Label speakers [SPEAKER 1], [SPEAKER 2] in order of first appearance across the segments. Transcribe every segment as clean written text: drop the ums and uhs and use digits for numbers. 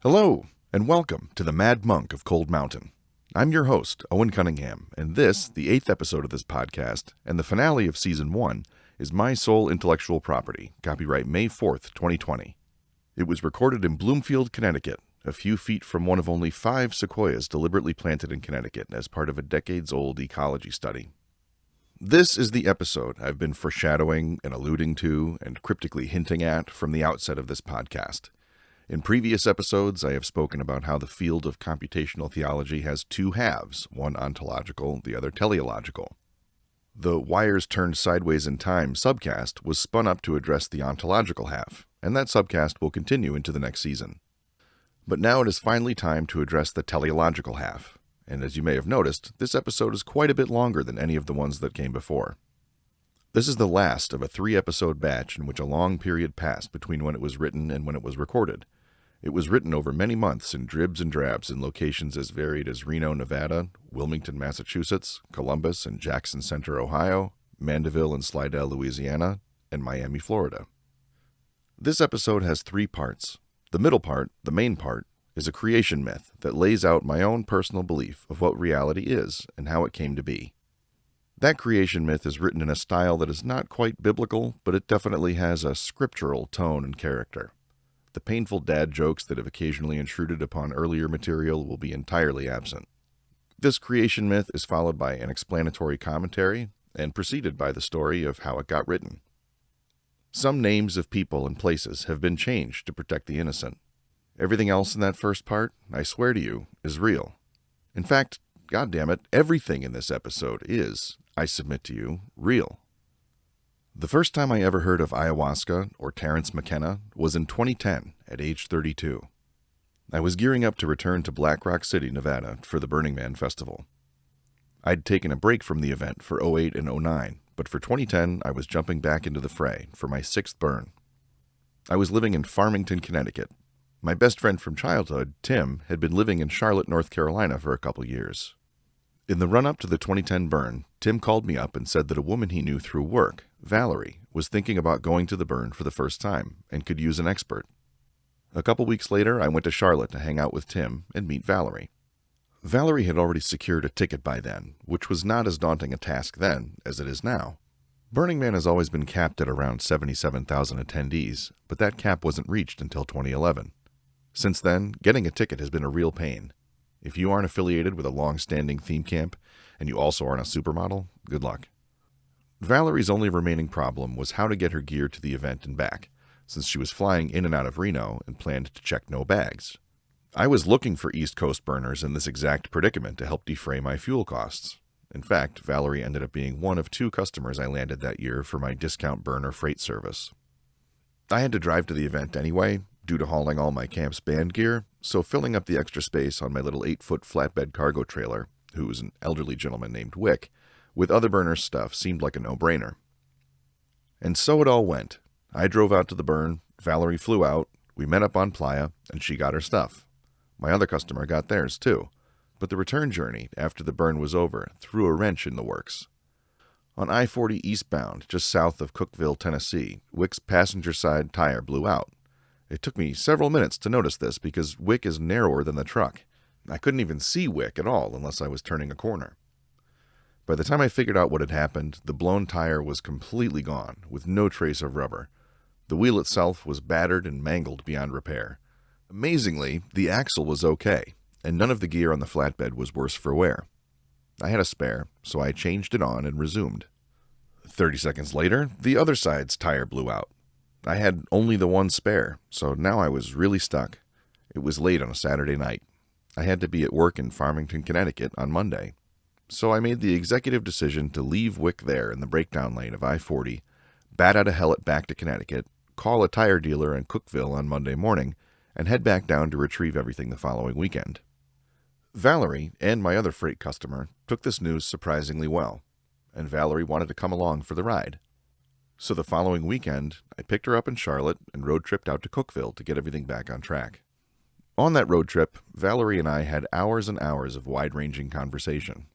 [SPEAKER 1] Hello, and welcome to the Mad Monk of Cold Mountain. I'm your host, Owen Cunningham, and this, the 8th episode of this podcast, and the finale of Season 1, is my sole intellectual property, copyright May 4th, 2020. It was recorded in Bloomfield, Connecticut, a few feet from one of only 5 sequoias deliberately planted in Connecticut as part of a decades-old ecology study. This is the episode I've been foreshadowing and alluding to and cryptically hinting at from the outset of this podcast. In previous episodes, I have spoken about how the field of computational theology has 2 halves, one ontological, the other teleological. The Wires Turned Sideways in Time subcast was spun up to address the ontological half, and that subcast will continue into the next season. But now it is finally time to address the teleological half, and as you may have noticed, this episode is quite a bit longer than any of the ones that came before. This is the last of a 3-episode batch in which a long period passed between when it was written and when it was recorded. It was written over many months in dribs and drabs in locations as varied as Reno, Nevada, Wilmington, Massachusetts, Columbus and Jackson Center, Ohio, Mandeville and Slidell, Louisiana, and Miami, Florida. This episode has 3 parts. The middle part, the main part, is a creation myth that lays out my own personal belief of what reality is and how it came to be. That creation myth is written in a style that is not quite biblical, but it definitely has a scriptural tone and character. The painful dad jokes that have occasionally intruded upon earlier material will be entirely absent. This creation myth is followed by an explanatory commentary and preceded by the story of how it got written. Some names of people and places have been changed to protect the innocent. Everything else in that first part, I swear to you, is real. In fact, goddammit, everything in this episode is, I submit to you, real. The first time I ever heard of ayahuasca or Terence McKenna was in 2010 at age 32. I was gearing up to return to Black Rock City, Nevada for the Burning Man Festival. I'd taken a break from the event for 08 and 09, but for 2010 I was jumping back into the fray for my 6th burn. I was living in Farmington, Connecticut. My best friend from childhood, Tim, had been living in Charlotte, North Carolina for a couple years. In the run-up to the 2010 burn, Tim called me up and said that a woman he knew through work, Valerie, was thinking about going to the burn for the first time and could use an expert. A couple weeks later, I went to Charlotte to hang out with Tim and meet Valerie. Valerie had already secured a ticket by then, which was not as daunting a task then as it is now. Burning Man has always been capped at around 77,000 attendees, but that cap wasn't reached until 2011. Since then, getting a ticket has been a real pain. If you aren't affiliated with a long-standing theme camp, and you also aren't a supermodel, good luck. Valerie's only remaining problem was how to get her gear to the event and back, since she was flying in and out of Reno and planned to check no bags. I was looking for East Coast burners in this exact predicament to help defray my fuel costs. In fact, Valerie ended up being one of 2 customers I landed that year for my discount burner freight service. I had to drive to the event anyway, due to hauling all my camp's band gear, so filling up the extra space on my little 8-foot flatbed cargo trailer, who was an elderly gentleman named Wick, with other burners' stuff seemed like a no-brainer. And so it all went. I drove out to the burn, Valerie flew out, we met up on Playa, and she got her stuff. My other customer got theirs too, but the return journey, after the burn was over, threw a wrench in the works. On I-40 eastbound, just south of Cookeville, Tennessee, Wick's passenger side tire blew out. It took me several minutes to notice this because Wick is narrower than the truck. I couldn't even see Wick at all unless I was turning a corner. By the time I figured out what had happened, the blown tire was completely gone, with no trace of rubber. The wheel itself was battered and mangled beyond repair. Amazingly, the axle was okay, and none of the gear on the flatbed was worse for wear. I had a spare, so I changed it on and resumed. 30 seconds later, the other side's tire blew out. I had only the one spare, so now I was really stuck. It was late on a Saturday night. I had to be at work in Farmington, Connecticut on Monday. So I made the executive decision to leave Wick there in the breakdown lane of I-40, bat out of Hellet back to Connecticut, call a tire dealer in Cookeville on Monday morning, and head back down to retrieve everything the following weekend. Valerie and my other freight customer took this news surprisingly well, and Valerie wanted to come along for the ride. So the following weekend, I picked her up in Charlotte and road tripped out to Cookeville to get everything back on track. On that road trip, Valerie and I had hours and hours of wide-ranging conversation,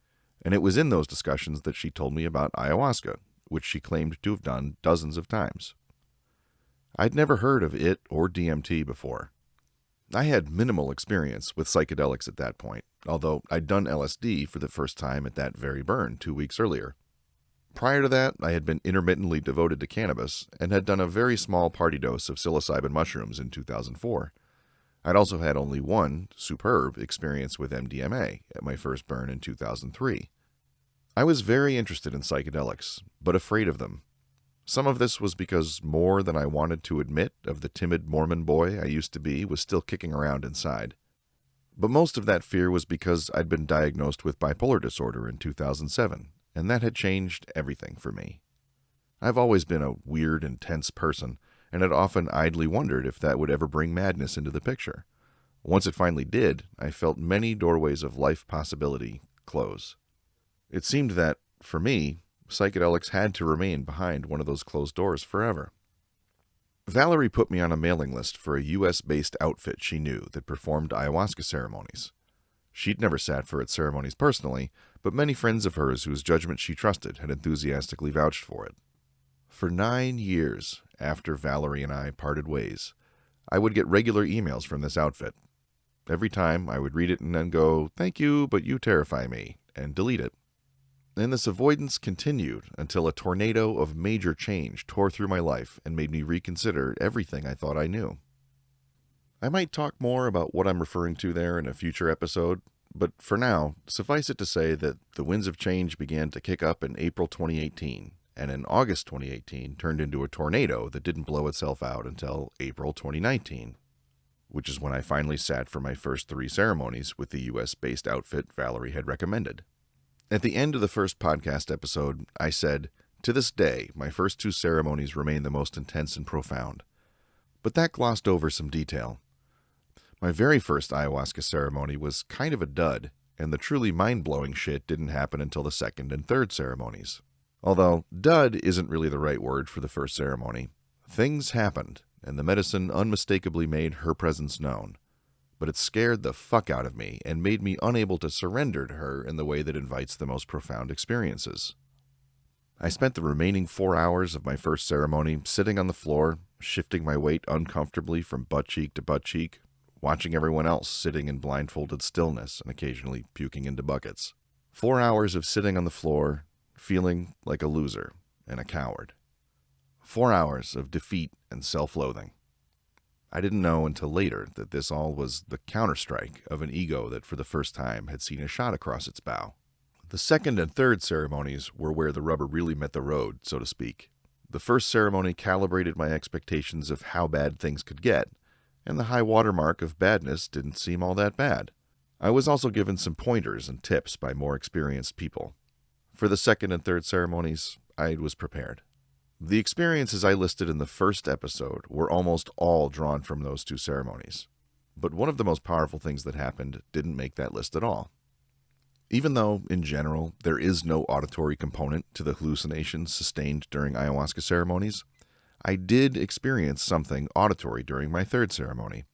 [SPEAKER 1] and it was in those discussions that she told me about ayahuasca, which she claimed to have done dozens of times. I'd never heard of it or DMT before. I had minimal experience with psychedelics at that point, although I'd done LSD for the first time at that very burn 2 weeks earlier. Prior to that, I had been intermittently devoted to cannabis and had done a very small party dose of psilocybin mushrooms in 2004. I'd also had only one superb experience with MDMA at my first burn in 2003. I was very interested in psychedelics, but afraid of them. Some of this was because more than I wanted to admit of the timid Mormon boy I used to be was still kicking around inside. But most of that fear was because I'd been diagnosed with bipolar disorder in 2007, and that had changed everything for me. I've always been a weird, intense person, and had often idly wondered if that would ever bring madness into the picture. Once it finally did, I felt many doorways of life possibility close. It seemed that, for me, psychedelics had to remain behind one of those closed doors forever. Valerie put me on a mailing list for a US-based outfit she knew that performed ayahuasca ceremonies. She'd never sat for its ceremonies personally, but many friends of hers whose judgment she trusted had enthusiastically vouched for it. For 9 years after Valerie and I parted ways, I would get regular emails from this outfit. Every time I would read it and then go, "Thank you, but you terrify me," and delete it. And this avoidance continued until a tornado of major change tore through my life and made me reconsider everything I thought I knew. I might talk more about what I'm referring to there in a future episode, but for now, suffice it to say that the winds of change began to kick up in April 2018, and in August 2018 turned into a tornado that didn't blow itself out until April 2019, which is when I finally sat for my first 3 ceremonies with the US-based outfit Valerie had recommended. At the end of the first podcast episode, I said, "To this day, my first 2 ceremonies remain the most intense and profound." But that glossed over some detail. My very first ayahuasca ceremony was kind of a dud, and the truly mind-blowing shit didn't happen until the second and third ceremonies. Although, dud isn't really the right word for the first ceremony. Things happened, and the medicine unmistakably made her presence known. But it scared the fuck out of me and made me unable to surrender to her in the way that invites the most profound experiences. I spent the remaining 4 hours of my first ceremony sitting on the floor, shifting my weight uncomfortably from butt cheek to butt cheek, watching everyone else sitting in blindfolded stillness and occasionally puking into buckets. 4 hours of sitting on the floor, feeling like a loser and a coward. 4 hours of defeat and self-loathing. I didn't know until later that this all was the counterstrike of an ego that for the first time had seen a shot across its bow. The second and third ceremonies were where the rubber really met the road, so to speak. The first ceremony calibrated my expectations of how bad things could get, and the high watermark of badness didn't seem all that bad. I was also given some pointers and tips by more experienced people. For the second and third ceremonies, I was prepared. The experiences I listed in the first episode were almost all drawn from those 2 ceremonies. But one of the most powerful things that happened didn't make that list at all. Even though, in general, there is no auditory component to the hallucinations sustained during ayahuasca ceremonies, I did experience something auditory during my third ceremony.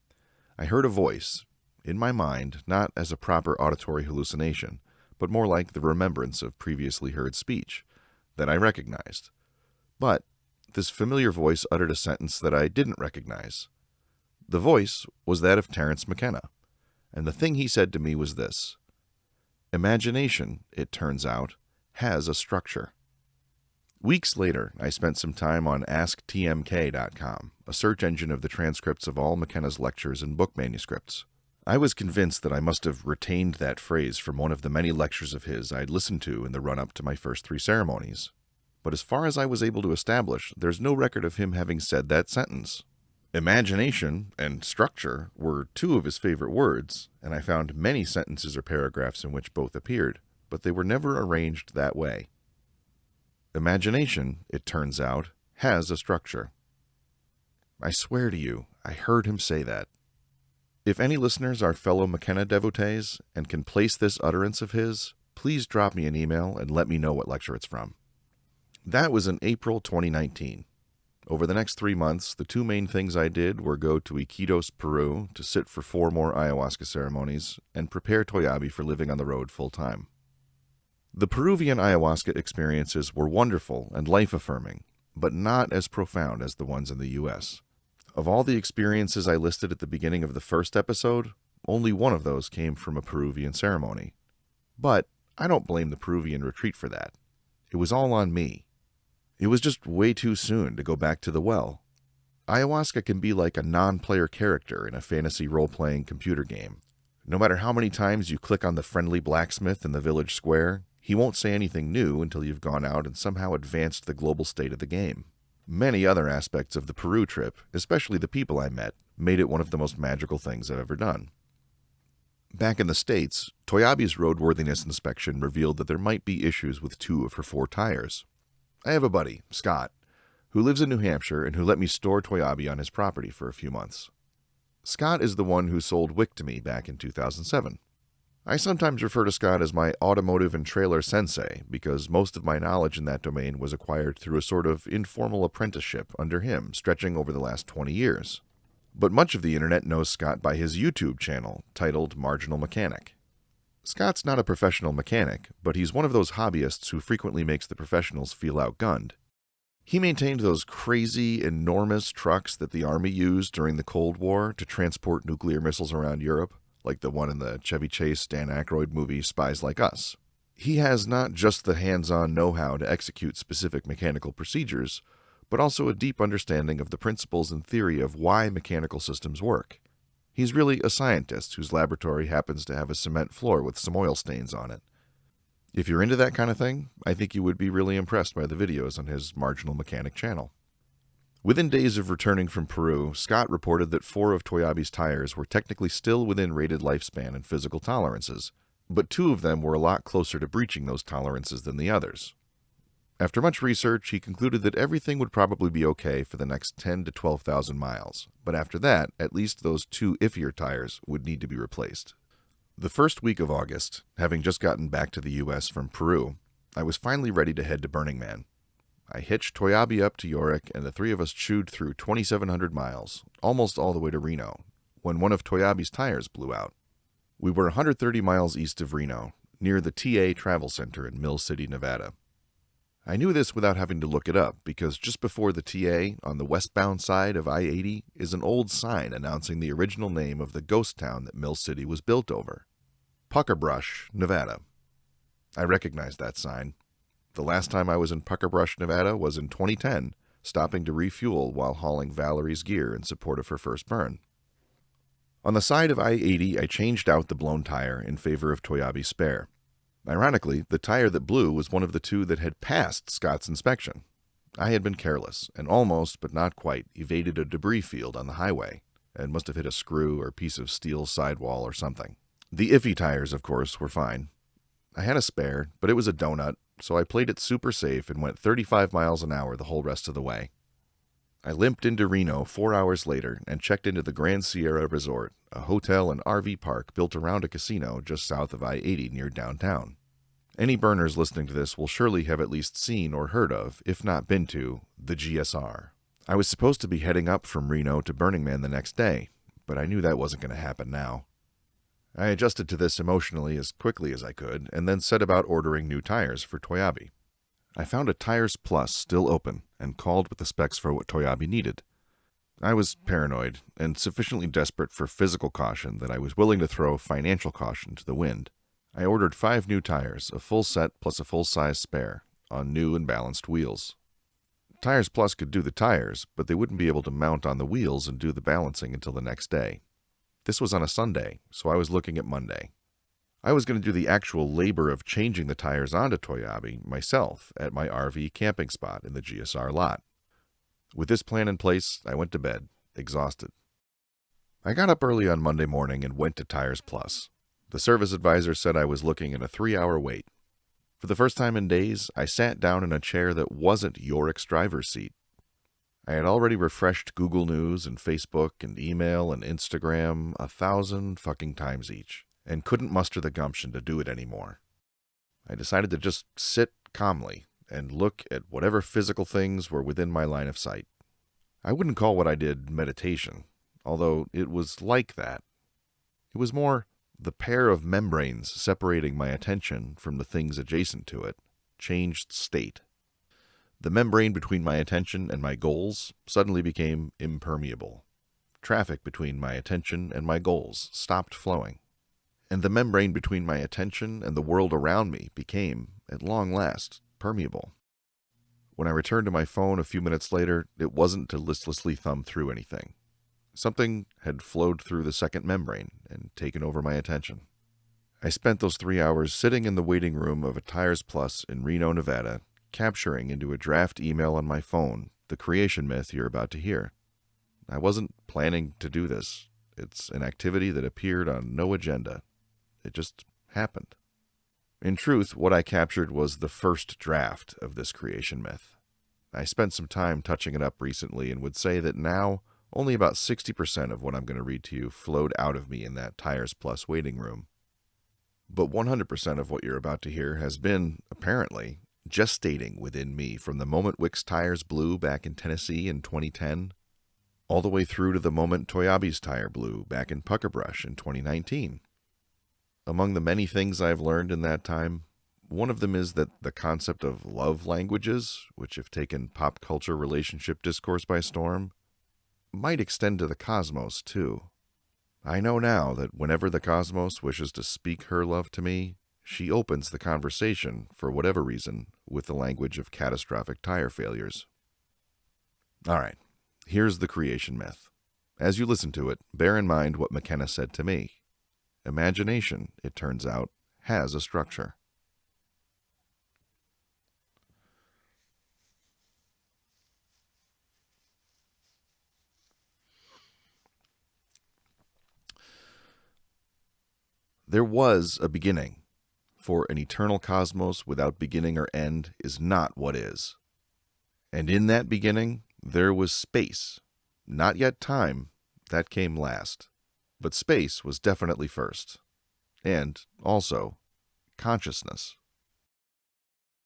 [SPEAKER 1] I heard a voice, in my mind, not as a proper auditory hallucination, but more like the remembrance of previously heard speech, that I recognized. But this familiar voice uttered a sentence that I didn't recognize. The voice was that of Terence McKenna, and the thing he said to me was this: "Imagination, it turns out, has a structure." Weeks later, I spent some time on AskTMK.com, a search engine of the transcripts of all McKenna's lectures and book manuscripts. I was convinced that I must have retained that phrase from one of the many lectures of his I'd listened to in the run-up to my first 3 ceremonies. But as far as I was able to establish, there's no record of him having said that sentence. Imagination and structure were 2 of his favorite words, and I found many sentences or paragraphs in which both appeared, but they were never arranged that way. Imagination, it turns out, has a structure. I swear to you, I heard him say that. If any listeners are fellow McKenna devotees and can place this utterance of his, please drop me an email and let me know what lecture it's from. That was in April 2019. Over the next 3 months, the 2 main things I did were go to Iquitos, Peru, to sit for 4 more ayahuasca ceremonies, and prepare Toyabe for living on the road full-time. The Peruvian ayahuasca experiences were wonderful and life-affirming, but not as profound as the ones in the U.S. Of all the experiences I listed at the beginning of the first episode, only one of those came from a Peruvian ceremony. But I don't blame the Peruvian retreat for that. It was all on me. It was just way too soon to go back to the well. Ayahuasca can be like a non-player character in a fantasy role-playing computer game. No matter how many times you click on the friendly blacksmith in the village square, he won't say anything new until you've gone out and somehow advanced the global state of the game. Many other aspects of the Peru trip, especially the people I met, made it one of the most magical things I've ever done. Back in the States, Toyabe's roadworthiness inspection revealed that there might be issues with 2 of her 4 tires. I have a buddy, Scott, who lives in New Hampshire and who let me store Toyabe on his property for a few months. Scott is the one who sold WIC to me back in 2007. I sometimes refer to Scott as my automotive and trailer sensei because most of my knowledge in that domain was acquired through a sort of informal apprenticeship under him stretching over the last 20 years. But much of the internet knows Scott by his YouTube channel, titled Marginal Mechanic. Scott's not a professional mechanic, but he's one of those hobbyists who frequently makes the professionals feel outgunned. He maintained those crazy, enormous trucks that the Army used during the Cold War to transport nuclear missiles around Europe, like the one in the Chevy Chase Dan Aykroyd movie Spies Like Us. He has not just the hands-on know-how to execute specific mechanical procedures, but also a deep understanding of the principles and theory of why mechanical systems work. He's really a scientist whose laboratory happens to have a cement floor with some oil stains on it. If you're into that kind of thing, I think you would be really impressed by the videos on his Marginal Mechanic channel. Within days of returning from Peru, Scott reported that 4 of Toyabe's tires were technically still within rated lifespan and physical tolerances, but 2 of them were a lot closer to breaching those tolerances than the others. After much research, he concluded that everything would probably be okay for the next 10 to 12,000 miles, but after that, at least those 2 iffier tires would need to be replaced. The first week of August, having just gotten back to the U.S. from Peru, I was finally ready to head to Burning Man. I hitched Toyabe up to Yorick, and the 3 of us chewed through 2,700 miles, almost all the way to Reno, when one of Toyabe's tires blew out. We were 130 miles east of Reno, near the TA Travel Center in Mill City, Nevada. I knew this without having to look it up, because just before the TA, on the westbound side of I-80, is an old sign announcing the original name of the ghost town that Mill City was built over. Puckerbrush, Nevada. I recognized that sign. The last time I was in Puckerbrush, Nevada was in 2010, stopping to refuel while hauling Valerie's gear in support of her first burn. On the side of I-80, I changed out the blown tire in favor of Toyabe's spare. Ironically, the tire that blew was one of the 2 that had passed Scott's inspection. I had been careless, and almost, but not quite, evaded a debris field on the highway, and must have hit a screw or piece of steel sidewall or something. The iffy tires, of course, were fine. I had a spare, but it was a donut, so I played it super safe and went 35 miles an hour the whole rest of the way. I limped into Reno 4 hours later and checked into the Grand Sierra Resort, a hotel and RV park built around a casino just south of I-80 near downtown. Any burners listening to this will surely have at least seen or heard of, if not been to, the GSR. I was supposed to be heading up from Reno to Burning Man the next day, but I knew that wasn't going to happen now. I adjusted to this emotionally as quickly as I could, and then set about ordering new tires for Toyabe. I found a Tires Plus still open, and called with the specs for what Toyabe needed. I was paranoid, and sufficiently desperate for physical caution that I was willing to throw financial caution to the wind. I ordered 5 new tires, a full set plus a full-size spare, on new and balanced wheels. Tires Plus could do the tires, but they wouldn't be able to mount on the wheels and do the balancing until the next day. This was on a Sunday, so I was looking at Monday. I was going to do the actual labor of changing the tires onto Toyabe myself at my RV camping spot in the GSR lot. With this plan in place, I went to bed, exhausted. I got up early on Monday morning and went to Tires Plus. The service advisor said I was looking at a 3-hour wait. For the first time in days, I sat down in a chair that wasn't Yorick's driver's seat. I had already refreshed Google News and Facebook and email and Instagram 1,000 fucking times each, and couldn't muster the gumption to do it anymore. I decided to just sit calmly and look at whatever physical things were within my line of sight. I wouldn't call what I did meditation, although it was like that. It was more the pair of membranes separating my attention from the things adjacent to it changed state. The membrane between my attention and my goals suddenly became impermeable. traffic between my attention and my goals stopped flowing, and the membrane between my attention and the world around me became, at long last, permeable. When I returned to my phone a few minutes later, it wasn't to listlessly thumb through anything. Something had flowed through the second membrane and taken over my attention. I spent those 3 hours sitting in the waiting room of a Tires Plus in Reno, Nevada, capturing into a draft email on my phone the creation myth you're about to hear. I wasn't planning to do this. It's an activity that appeared on no agenda. It just happened. In truth, what I captured was the first draft of this creation myth. I spent some time touching it up recently and would say that now only about 60% of what I'm going to read to you flowed out of me in that Tires Plus waiting room. But 100% of what you're about to hear has been, apparently, gestating within me from the moment Wick's tires blew back in Tennessee in 2010, all the way through to the moment Toyabe's tire blew back in Puckerbrush in 2019. Among the many things I've learned in that time, one of them is that the concept of love languages, which have taken pop culture relationship discourse by storm, might extend to the cosmos too. I know now that whenever the cosmos wishes to speak her love to me, she opens the conversation, for whatever reason, with the language of catastrophic tire failures. All right, here's the creation myth. As you listen to it, bear in mind what McKenna said to me. Imagination, it turns out, has a structure. There was a beginning, for an eternal cosmos without beginning or end is not what is. And in that beginning, there was space, not yet time, that came last. But space was definitely first. And, also, consciousness.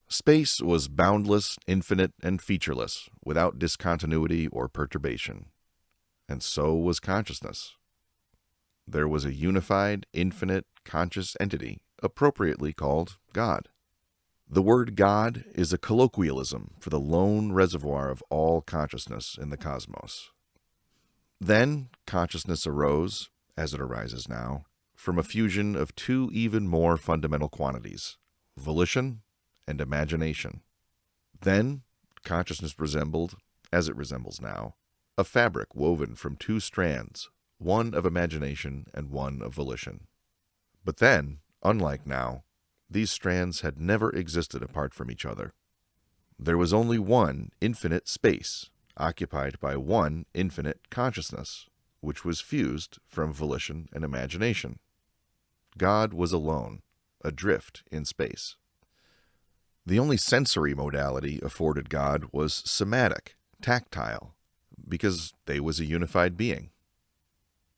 [SPEAKER 1] Space was boundless, infinite, and featureless, without discontinuity or perturbation. And so was consciousness. There was a unified, infinite, conscious entity, appropriately called God. The word God is a colloquialism for the lone reservoir of all consciousness in the cosmos. Then, consciousness arose, as it arises now, from a fusion of two even more fundamental quantities, volition and imagination. Then, consciousness resembled, as it resembles now, a fabric woven from two strands, one of imagination and one of volition. But then, unlike now, these strands had never existed apart from each other. There was only one infinite space, occupied by one infinite consciousness, which was fused from volition and imagination. God was alone, adrift in space. The only sensory modality afforded God was somatic, tactile, because they was a unified being.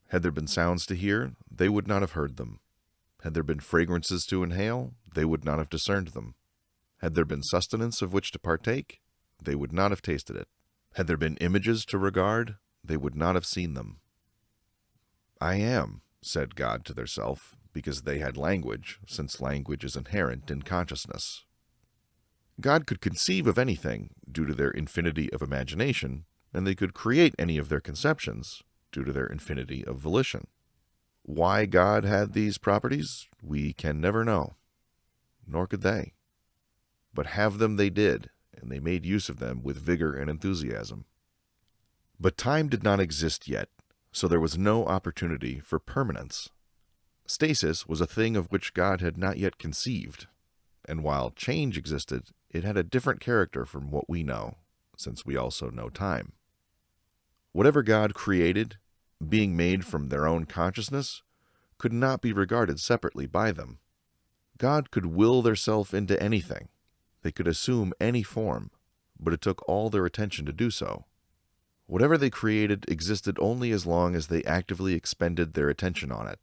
[SPEAKER 1] Had there been sounds to hear, they would not have heard them. Had there been fragrances to inhale, they would not have discerned them. Had there been sustenance of which to partake, they would not have tasted it. Had there been images to regard, they would not have seen them. I am, said God to theirself, because they had language, since language is inherent in consciousness. God could conceive of anything, due to their infinity of imagination, and they could create any of their conceptions, due to their infinity of volition. Why God had these properties, we can never know, nor could they. But have them they did, and they made use of them with vigor and enthusiasm. But time did not exist yet, so there was no opportunity for permanence. Stasis was a thing of which God had not yet conceived, and while change existed, it had a different character from what we know, since we also know time. Whatever God created, being made from their own consciousness, could not be regarded separately by them. God could will theirself into anything. They could assume any form, but it took all their attention to do so. Whatever they created existed only as long as they actively expended their attention on it.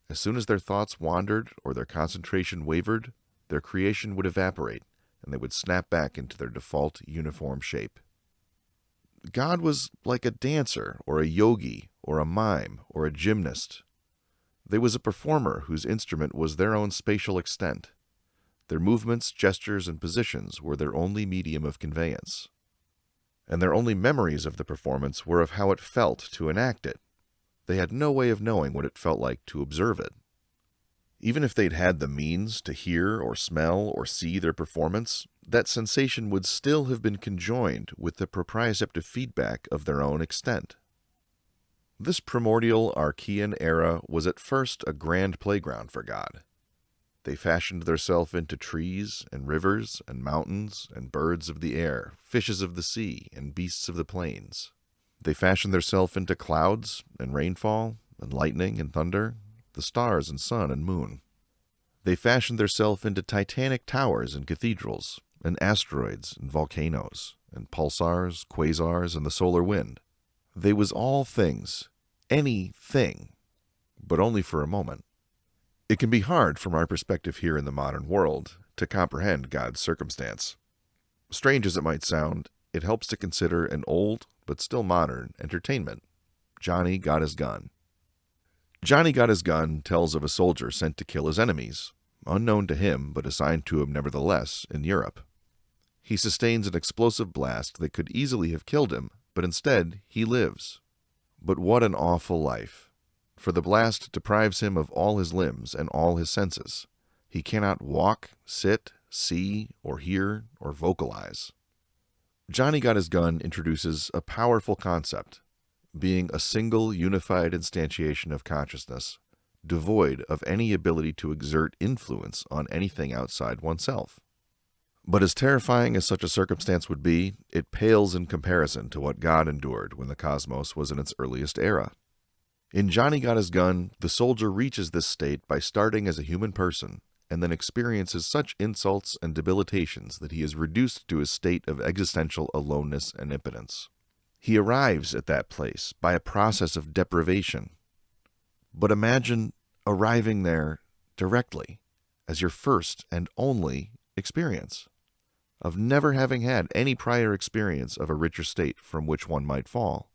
[SPEAKER 1] As soon as their thoughts wandered or their concentration wavered, their creation would evaporate, and they would snap back into their default uniform shape. God was like a dancer, or a yogi, or a mime, or a gymnast. They was a performer whose instrument was their own spatial extent. Their movements, gestures, and positions were their only medium of conveyance. and their only memories of the performance were of how it felt to enact it. They had no way of knowing what it felt like to observe it. Even if they'd had the means to hear or smell or see their performance, that sensation would still have been conjoined with the proprioceptive feedback of their own extent. This primordial Archean era was at first a grand playground for God. They fashioned theirself into trees and rivers and mountains and birds of the air, fishes of the sea and beasts of the plains. They fashioned theirself into clouds and rainfall and lightning and thunder, the stars and sun and moon. They fashioned theirself into titanic towers and cathedrals, and asteroids and volcanoes, and pulsars, quasars, and the solar wind. They was all things, anything, but only for a moment. It can be hard from our perspective here in the modern world to comprehend God's circumstance. Strange as it might sound, it helps to consider an old but still modern entertainment. Johnny Got His Gun. Johnny Got His Gun tells of a soldier sent to kill his enemies, unknown to him but assigned to him nevertheless in Europe. He sustains an explosive blast that could easily have killed him, but instead he lives. But what an awful life, for the blast deprives him of all his limbs and all his senses. He cannot walk, sit, see, or hear, or vocalize. Johnny Got His Gun introduces a powerful concept, being a single unified instantiation of consciousness, devoid of any ability to exert influence on anything outside oneself. But as terrifying as such a circumstance would be, it pales in comparison to what God endured when the cosmos was in its earliest era. In Johnny Got His Gun, the soldier reaches this state by starting as a human person, and then experiences such insults and debilitations that he is reduced to a state of existential aloneness and impotence. He arrives at that place by a process of deprivation. But imagine arriving there directly as your first and only experience, of never having had any prior experience of a richer state from which one might fall.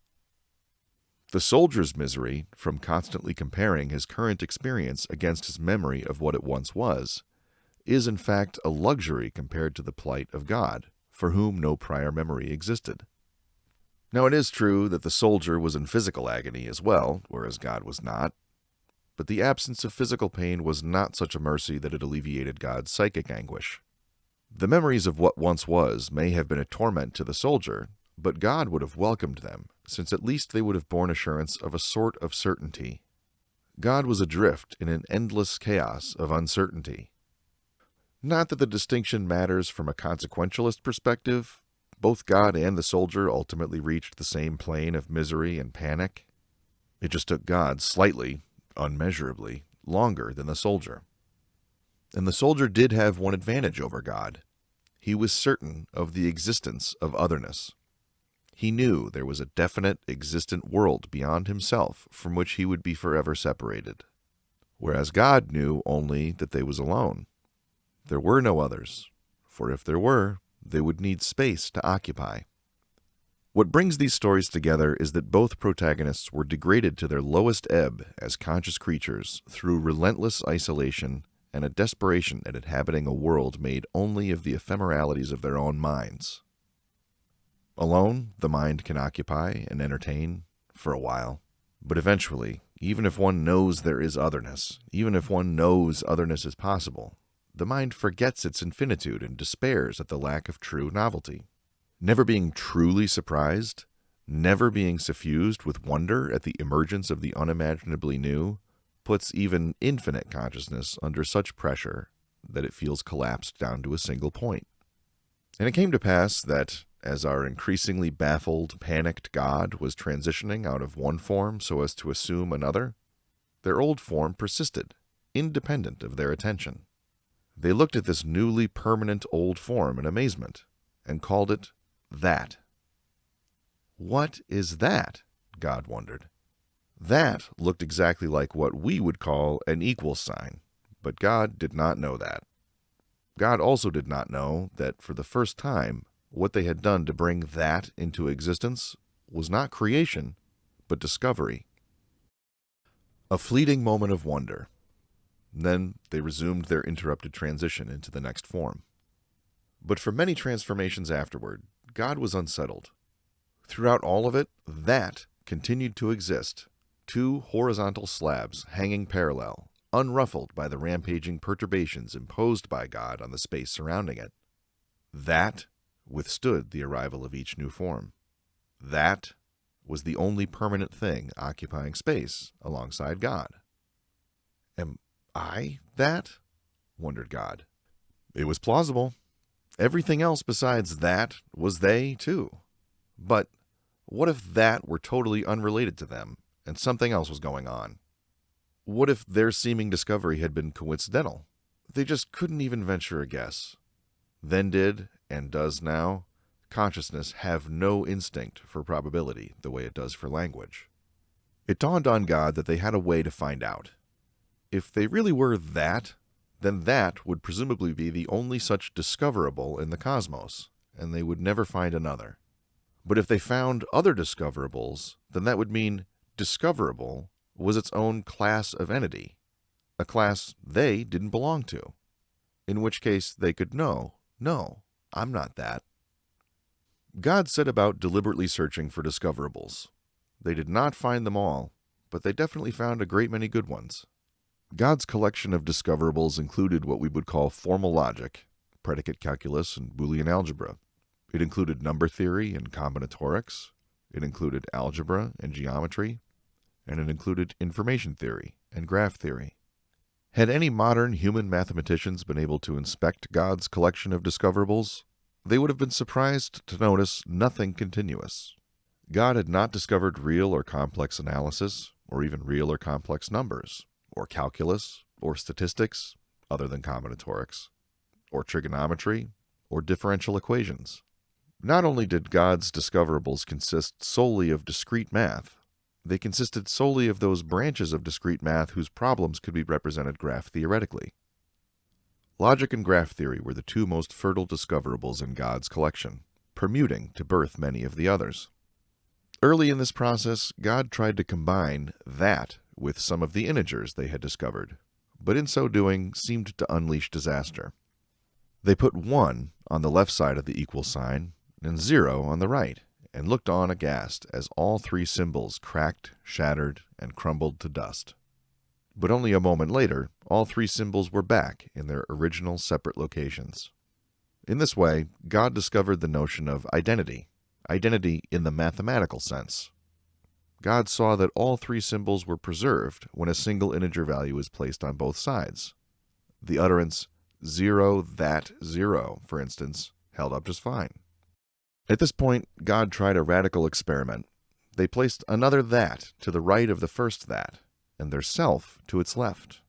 [SPEAKER 1] The soldier's misery from constantly comparing his current experience against his memory of what it once was is in fact a luxury compared to the plight of God, for whom no prior memory existed. Now it is true that the soldier was in physical agony as well, whereas God was not, but the absence of physical pain was not such a mercy that it alleviated God's psychic anguish. The memories of what once was may have been a torment to the soldier, but God would have welcomed them, since at least they would have borne assurance of a sort of certainty. God was adrift in an endless chaos of uncertainty. Not that the distinction matters from a consequentialist perspective. Both God and the soldier ultimately reached the same plane of misery and panic. It just took God slightly, unmeasurably, longer than the soldier. And the soldier did have one advantage over God. He was certain of the existence of otherness. He knew there was a definite, existent world beyond himself from which he would be forever separated, whereas God knew only that they was alone. There were no others, for if there were, they would need space to occupy. What brings these stories together is that both protagonists were degraded to their lowest ebb as conscious creatures through relentless isolation and a desperation at inhabiting a world made only of the ephemeralities of their own minds. Alone, the mind can occupy and entertain for a while, but eventually, even if one knows there is otherness, even if one knows otherness is possible, the mind forgets its infinitude and despairs at the lack of true novelty. Never being truly surprised, never being suffused with wonder at the emergence of the unimaginably new, puts even infinite consciousness under such pressure that it feels collapsed down to a single point. And it came to pass that, as our increasingly baffled, panicked God was transitioning out of one form so as to assume another, their old form persisted, independent of their attention. They looked at this newly permanent old form in amazement, and called it that. What is that? God wondered. That looked exactly like what we would call an equal sign, but God did not know that. God also did not know that for the first time, what they had done to bring that into existence was not creation, but discovery. A fleeting moment of wonder. Then they resumed their interrupted transition into the next form. But for many transformations afterward, God was unsettled. Throughout all of it, that continued to exist. Two horizontal slabs hanging parallel, unruffled by the rampaging perturbations imposed by God on the space surrounding it. That withstood the arrival of each new form. That was the only permanent thing occupying space alongside God. Am I that? Wondered God. It was plausible. Everything else besides that was they, too. But what if that were totally unrelated to them, and something else was going on? What if their seeming discovery had been coincidental? They just couldn't even venture a guess. Then did, and does now, consciousness have no instinct for probability the way it does for language. It dawned on God that they had a way to find out. If they really were that, then that would presumably be the only such discoverable in the cosmos, and they would never find another. But if they found other discoverables, then that would mean discoverable was its own class of entity, a class they didn't belong to, in which case they could know, no, I'm not that. God set about deliberately searching for discoverables. They did not find them all, but they definitely found a great many good ones. God's collection of discoverables included what we would call formal logic, predicate calculus, and Boolean algebra. It included number theory and combinatorics. It included algebra and geometry. And it included information theory and graph theory. Had any modern human mathematicians been able to inspect God's collection of discoverables, they would have been surprised to notice nothing continuous. God had not discovered real or complex analysis, or even real or complex numbers, or calculus, or statistics, other than combinatorics, or trigonometry, or differential equations. Not only did God's discoverables consist solely of discrete math, they consisted solely of those branches of discrete math whose problems could be represented graph-theoretically. Logic and graph theory were the two most fertile discoverables in God's collection, permuting to birth many of the others. Early in this process, God tried to combine that with some of the integers they had discovered, but in so doing seemed to unleash disaster. They put 1 on the left side of the equal sign and 0 on the right, and looked on aghast as all three symbols cracked, shattered, and crumbled to dust. But only a moment later, all three symbols were back in their original separate locations. In this way, God discovered the notion of identity in the mathematical sense. God saw that all three symbols were preserved when a single integer value is placed on both sides. The utterance 0, that 0, for instance, held up just fine. At this point, God tried a radical experiment. They placed another that to the right of the first that, and their self to its left.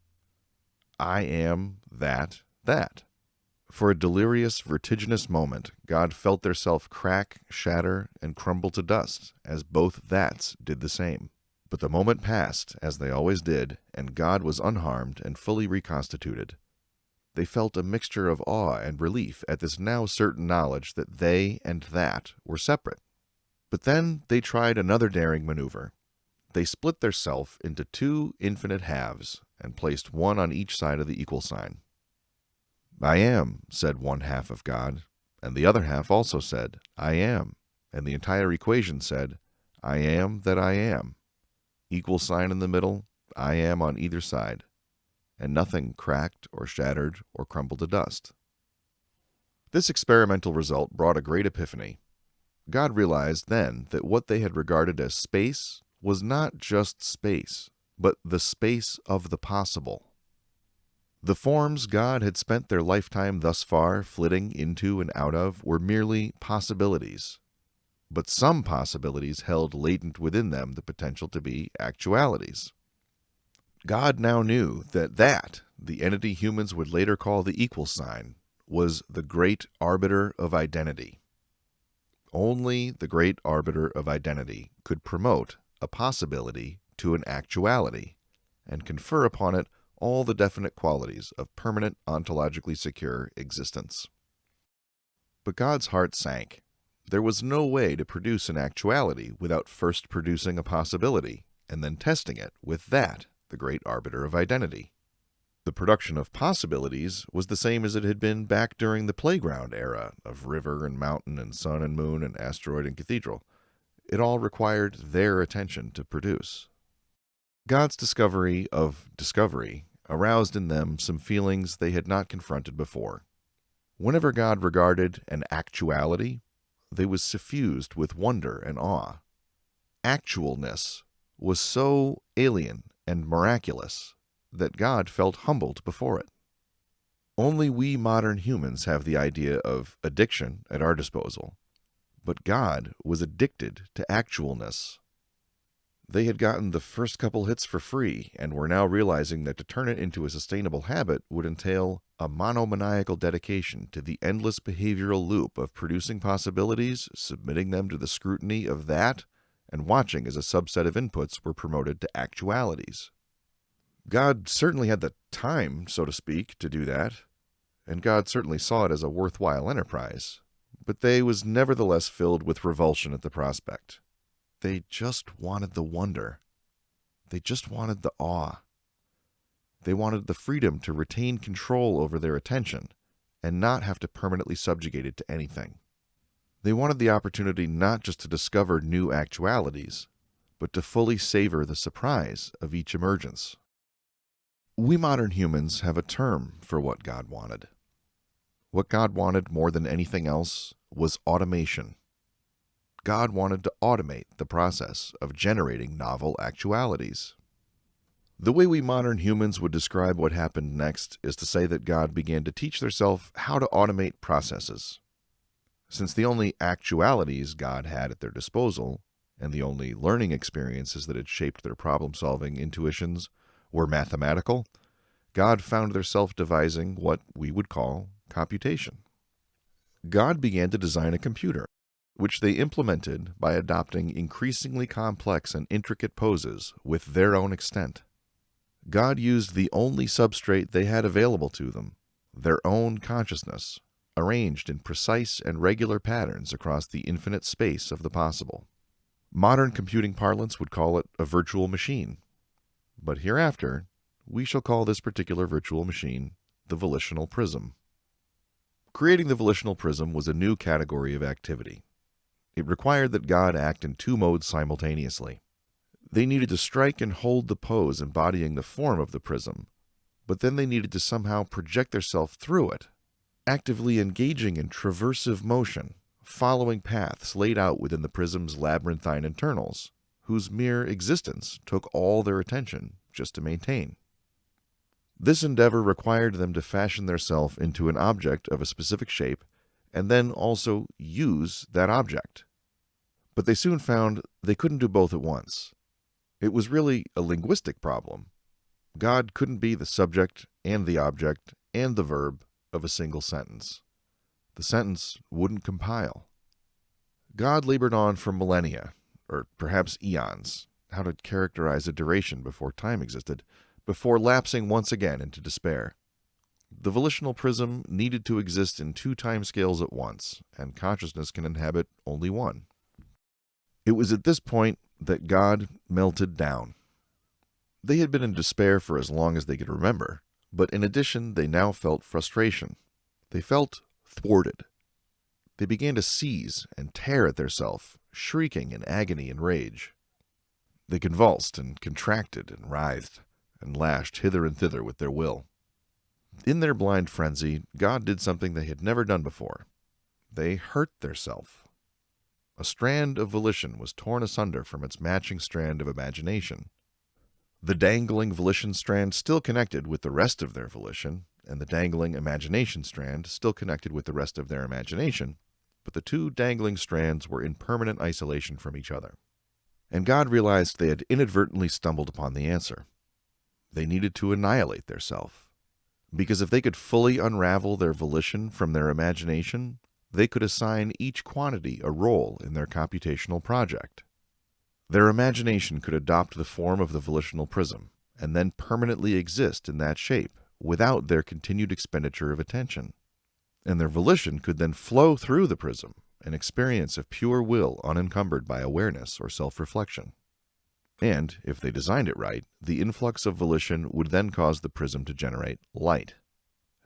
[SPEAKER 1] I am that. For a delirious, vertiginous moment, God felt their self crack, shatter, and crumble to dust, as both that's did the same. But the moment passed, as they always did, and God was unharmed and fully reconstituted. They felt a mixture of awe and relief at this now certain knowledge that they and that were separate. But then they tried another daring maneuver. They split their self into two infinite halves and placed one on each side of the equal sign. I am, said one half of God, and the other half also said, I am, and the entire equation said, I am that I am. Equal sign in the middle, I am on either side. And nothing cracked or shattered or crumbled to dust. This experimental result brought a great epiphany. God realized then that what they had regarded as space was not just space, but the space of the possible. The forms God had spent their lifetime thus far flitting into and out of were merely possibilities. But some possibilities held latent within them the potential to be actualities. God now knew that the entity humans would later call the equal sign, was the great arbiter of identity. Only the great arbiter of identity could promote a possibility to an actuality and confer upon it all the definite qualities of permanent ontologically secure existence. But God's heart sank. There was no way to produce an actuality without first producing a possibility and then testing it with the great arbiter of identity. The production of possibilities was the same as it had been back during the playground era of river and mountain and sun and moon and asteroid and cathedral. It all required their attention to produce. God's discovery of discovery aroused in them some feelings they had not confronted before. Whenever God regarded an actuality, they was suffused with wonder and awe. Actualness was so alien and miraculous that God felt humbled before it. Only we modern humans have the idea of addiction at our disposal, but God was addicted to actualness. They had gotten the first couple hits for free and were now realizing that to turn it into a sustainable habit would entail a monomaniacal dedication to the endless behavioral loop of producing possibilities, submitting them to the scrutiny of that, and watching as a subset of inputs were promoted to actualities. God certainly had the time, so to speak, to do that, and God certainly saw it as a worthwhile enterprise, but they was nevertheless filled with revulsion at the prospect. They just wanted the wonder. They just wanted the awe. They wanted the freedom to retain control over their attention and not have to permanently subjugate it to anything. They wanted the opportunity not just to discover new actualities, but to fully savor the surprise of each emergence. We modern humans have a term for what God wanted. What God wanted more than anything else was automation. God wanted to automate the process of generating novel actualities. The way we modern humans would describe what happened next is to say that God began to teach theirself how to automate processes. Since the only actualities God had at their disposal, and the only learning experiences that had shaped their problem-solving intuitions, were mathematical, God found theirself devising what we would call computation. God began to design a computer, which they implemented by adopting increasingly complex and intricate poses with their own extent. God used the only substrate they had available to them, their own consciousness, arranged in precise and regular patterns across the infinite space of the possible. Modern computing parlance would call it a virtual machine, but hereafter we shall call this particular virtual machine the volitional prism. Creating the volitional prism was a new category of activity. It required that God act in two modes simultaneously. They needed to strike and hold the pose embodying the form of the prism, but then they needed to somehow project themselves through it, actively engaging in traversive motion, following paths laid out within the prism's labyrinthine internals, whose mere existence took all their attention just to maintain. This endeavor required them to fashion theirself into an object of a specific shape and then also use that object. But they soon found they couldn't do both at once. It was really a linguistic problem. God couldn't be the subject and the object and the verb of a single sentence. The sentence wouldn't compile. God labored on for millennia, or perhaps eons, how to characterize a duration before time existed, before lapsing once again into despair. The volitional prism needed to exist in two timescales at once, and consciousness can inhabit only one. It was at this point that God melted down. They had been in despair for as long as they could remember, but in addition they now felt frustration. They felt thwarted. They began to seize and tear at theirself, shrieking in agony and rage. They convulsed and contracted and writhed, and lashed hither and thither with their will. In their blind frenzy, God did something they had never done before. They hurt theirself. A strand of volition was torn asunder from its matching strand of imagination. The dangling volition strand still connected with the rest of their volition, and the dangling imagination strand still connected with the rest of their imagination, but the two dangling strands were in permanent isolation from each other. And God realized they had inadvertently stumbled upon the answer. They needed to annihilate their self. Because if they could fully unravel their volition from their imagination, they could assign each quantity a role in their computational project. Their imagination could adopt the form of the volitional prism, and then permanently exist in that shape without their continued expenditure of attention. And their volition could then flow through the prism, an experience of pure will unencumbered by awareness or self-reflection. And, if they designed it right, the influx of volition would then cause the prism to generate light.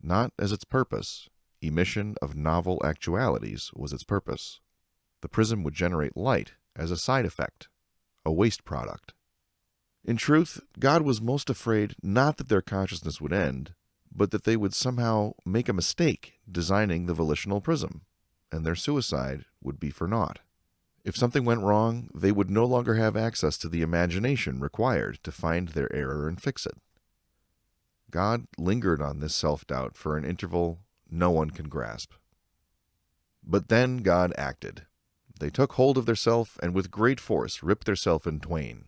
[SPEAKER 1] Not as its purpose. Emission of novel actualities was its purpose. The prism would generate light as a side effect, a waste product. In truth, God was most afraid not that their consciousness would end, but that they would somehow make a mistake designing the volitional prism, and their suicide would be for naught. If something went wrong, they would no longer have access to the imagination required to find their error and fix it. God lingered on this self-doubt for an interval no one can grasp. But then God acted. They took hold of their self and with great force ripped their self in twain.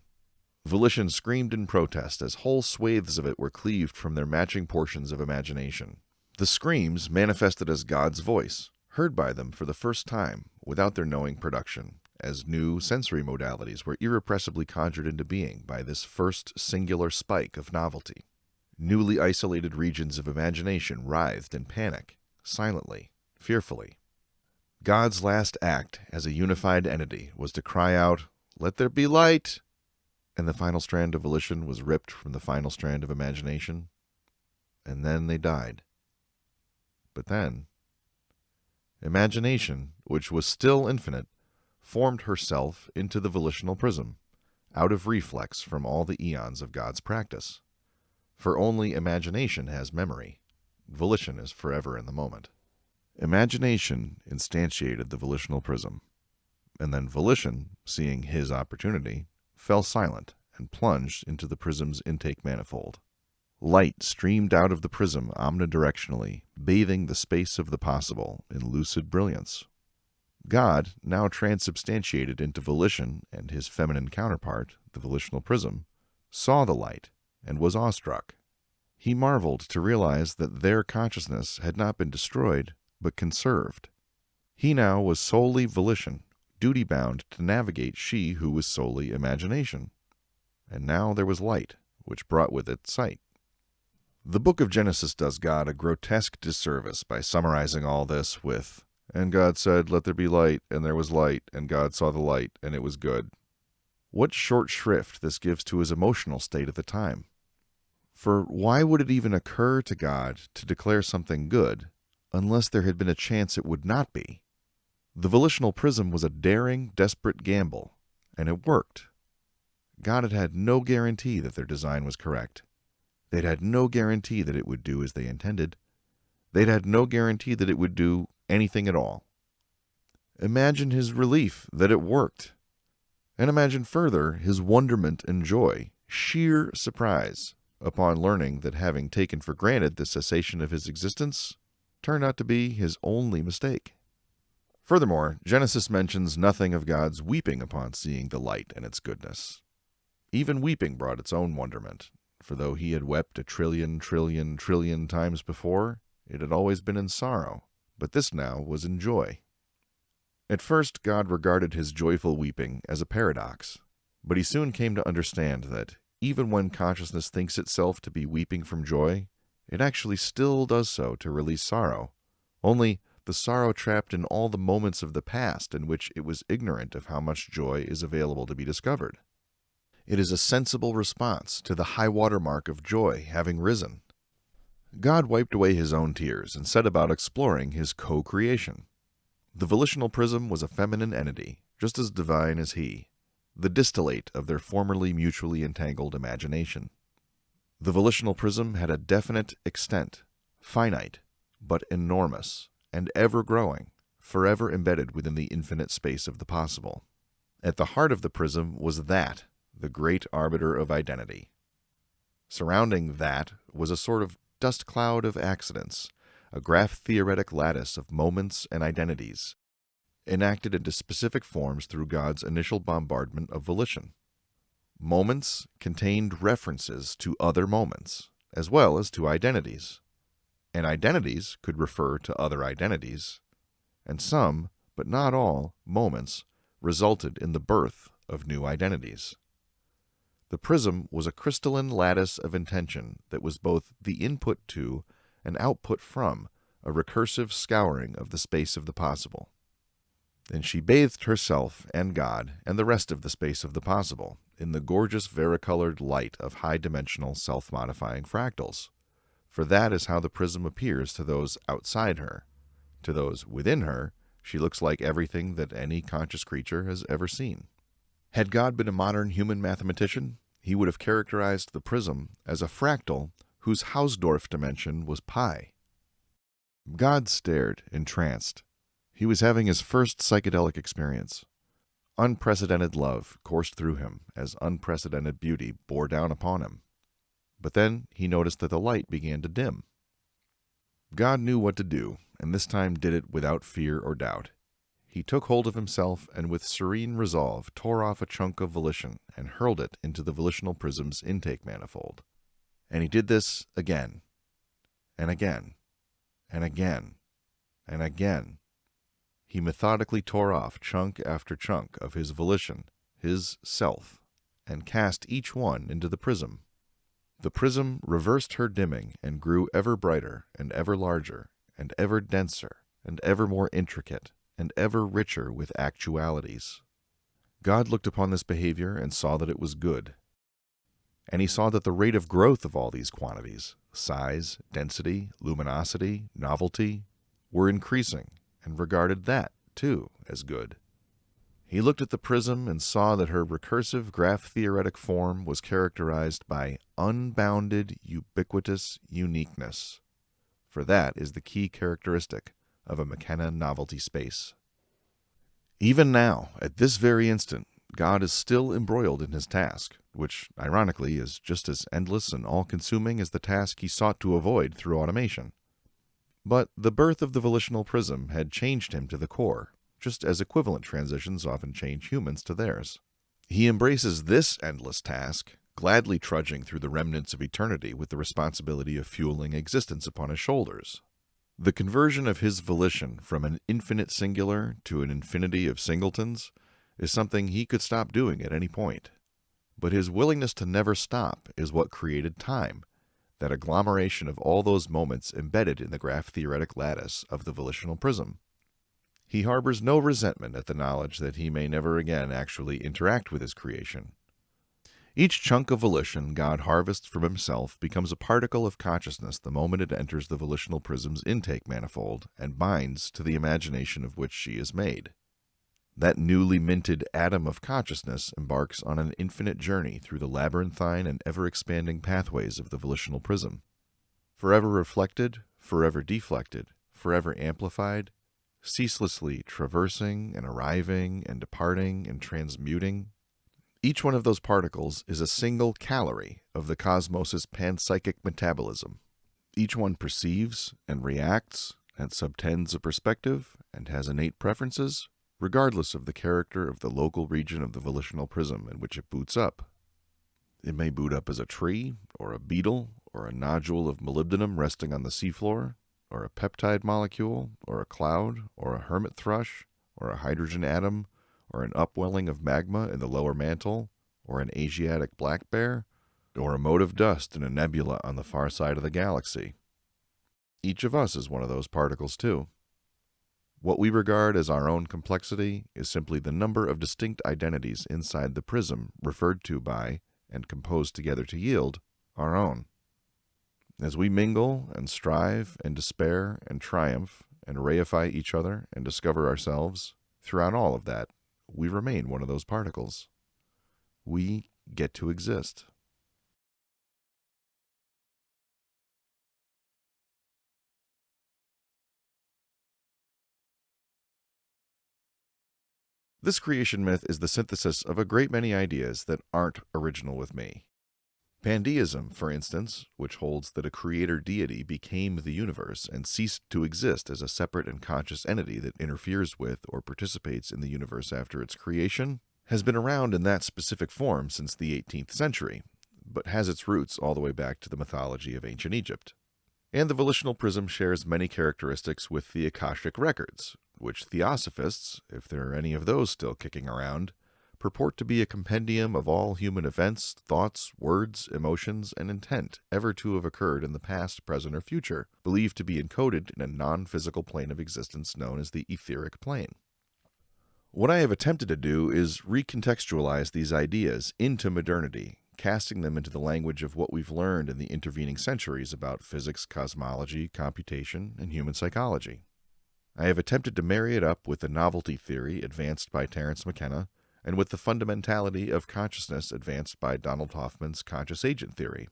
[SPEAKER 1] Volition screamed in protest as whole swathes of it were cleaved from their matching portions of imagination. The screams manifested as God's voice, heard by them for the first time without their knowing production, as new sensory modalities were irrepressibly conjured into being by this first singular spike of novelty. Newly isolated regions of imagination writhed in panic, silently, fearfully. God's last act as a unified entity was to cry out, "Let there be light!" And the final strand of volition was ripped from the final strand of imagination. And then they died. But then, imagination, which was still infinite, formed herself into the volitional prism, out of reflex from all the eons of God's practice. For only imagination has memory. Volition is forever in the moment. Imagination instantiated the volitional prism, and then volition, seeing his opportunity, fell silent and plunged into the prism's intake manifold. Light streamed out of the prism omnidirectionally, bathing the space of the possible in lucid brilliance. God, now transubstantiated into volition and his feminine counterpart, the volitional prism, saw the light and was awestruck. He marveled to realize that their consciousness had not been destroyed, but conserved. He now was solely volition, duty-bound to navigate she who was solely imagination. And now there was light, which brought with it sight. The book of Genesis does God a grotesque disservice by summarizing all this with, "And God said, 'Let there be light,' and there was light, and God saw the light, and it was good." What short shrift this gives to his emotional state at the time. For why would it even occur to God to declare something good, unless there had been a chance it would not be? The volitional prism was a daring, desperate gamble, and it worked. God had had no guarantee that their design was correct. They'd had no guarantee that it would do as they intended. They'd had no guarantee that it would do anything at all. Imagine his relief that it worked. And imagine further his wonderment and joy, sheer surprise, upon learning that having taken for granted the cessation of his existence turned out to be his only mistake. Furthermore, Genesis mentions nothing of God's weeping upon seeing the light and its goodness. Even weeping brought its own wonderment, for though he had wept a trillion times before, it had always been in sorrow, but this now was in joy. At first, God regarded his joyful weeping as a paradox, but he soon came to understand that, even when consciousness thinks itself to be weeping from joy, it actually still does so to release sorrow, only the sorrow trapped in all the moments of the past in which it was ignorant of how much joy is available to be discovered. It is a sensible response to the high water mark of joy having risen. God wiped away his own tears and set about exploring his co-creation. The volitional prism was a feminine entity, just as divine as he, the distillate of their formerly mutually entangled imagination. The volitional prism had a definite extent, finite, but enormous, and ever-growing, forever embedded within the infinite space of the possible. At the heart of the prism was that, the great arbiter of identity. Surrounding that was a sort of dust cloud of accidents, a graph-theoretic lattice of moments and identities, enacted into specific forms through God's initial bombardment of volition. Moments contained references to other moments, as well as to identities. And identities could refer to other identities, and some, but not all, moments resulted in the birth of new identities. The prism was a crystalline lattice of intention that was both the input to and output from a recursive scouring of the space of the possible. And she bathed herself and God and the rest of the space of the possible in the gorgeous varicolored light of high-dimensional self-modifying fractals. For that is how the prism appears to those outside her. To those within her, she looks like everything that any conscious creature has ever seen. Had God been a modern human mathematician, he would have characterized the prism as a fractal whose Hausdorff dimension was pi. God stared, entranced. He was having his first psychedelic experience. Unprecedented love coursed through him as unprecedented beauty bore down upon him. But then he noticed that the light began to dim. God knew what to do, and this time did it without fear or doubt. He took hold of himself and with serene resolve tore off a chunk of volition and hurled it into the volitional prism's intake manifold. And he did this again, and again, and again, and again. He methodically tore off chunk after chunk of his volition, his self, and cast each one into the prism. The prism reversed her dimming and grew ever brighter and ever larger and ever denser and ever more intricate and ever richer with actualities. God looked upon this behavior and saw that it was good. And he saw that the rate of growth of all these quantities, size, density, luminosity, novelty, were increasing, and regarded that, too, as good. He looked at the prism and saw that her recursive graph-theoretic form was characterized by unbounded, ubiquitous uniqueness, for that is the key characteristic of a McKenna novelty space. Even now, at this very instant, God is still embroiled in his task, which, ironically, is just as endless and all-consuming as the task he sought to avoid through automation. But the birth of the volitional prism had changed him to the core, just as equivalent transitions often change humans to theirs. He embraces this endless task, gladly trudging through the remnants of eternity with the responsibility of fueling existence upon his shoulders. The conversion of his volition from an infinite singular to an infinity of singletons is something he could stop doing at any point. But his willingness to never stop is what created time, that agglomeration of all those moments embedded in the graph-theoretic lattice of the volitional prism. He harbors no resentment at the knowledge that he may never again actually interact with his creation. Each chunk of volition God harvests from himself becomes a particle of consciousness the moment it enters the volitional prism's intake manifold and binds to the imagination of which she is made. That newly minted atom of consciousness embarks on an infinite journey through the labyrinthine and ever-expanding pathways of the volitional prism. Forever reflected, forever deflected, forever amplified, ceaselessly traversing and arriving and departing and transmuting. Each one of those particles is a single calorie of the cosmos's panpsychic metabolism. Each one perceives and reacts and subtends a perspective and has innate preferences, regardless of the character of the local region of the volitional prism in which it boots up. It may boot up as a tree, or a beetle, or a nodule of molybdenum resting on the seafloor, or a peptide molecule, or a cloud, or a hermit thrush, or a hydrogen atom, or an upwelling of magma in the lower mantle, or an Asiatic black bear, or a mote of dust in a nebula on the far side of the galaxy. Each of us is one of those particles, too. What we regard as our own complexity is simply the number of distinct identities inside the prism referred to by, and composed together to yield, our own. As we mingle and strive and despair and triumph and reify each other and discover ourselves, throughout all of that, we remain one of those particles. We get to exist. This creation myth is the synthesis of a great many ideas that aren't original with me. Pandeism, for instance, which holds that a creator deity became the universe and ceased to exist as a separate and conscious entity that interferes with or participates in the universe after its creation, has been around in that specific form since the 18th century, but has its roots all the way back to the mythology of ancient Egypt. And the volitional prism shares many characteristics with the Akashic records, which theosophists, if there are any of those still kicking around, purport to be a compendium of all human events, thoughts, words, emotions, and intent ever to have occurred in the past, present, or future, believed to be encoded in a non-physical plane of existence known as the etheric plane. What I have attempted to do is recontextualize these ideas into modernity, casting them into the language of what we've learned in the intervening centuries about physics, cosmology, computation, and human psychology. I have attempted to marry it up with the novelty theory advanced by Terence McKenna and with the fundamentality of consciousness advanced by Donald Hoffman's conscious agent theory.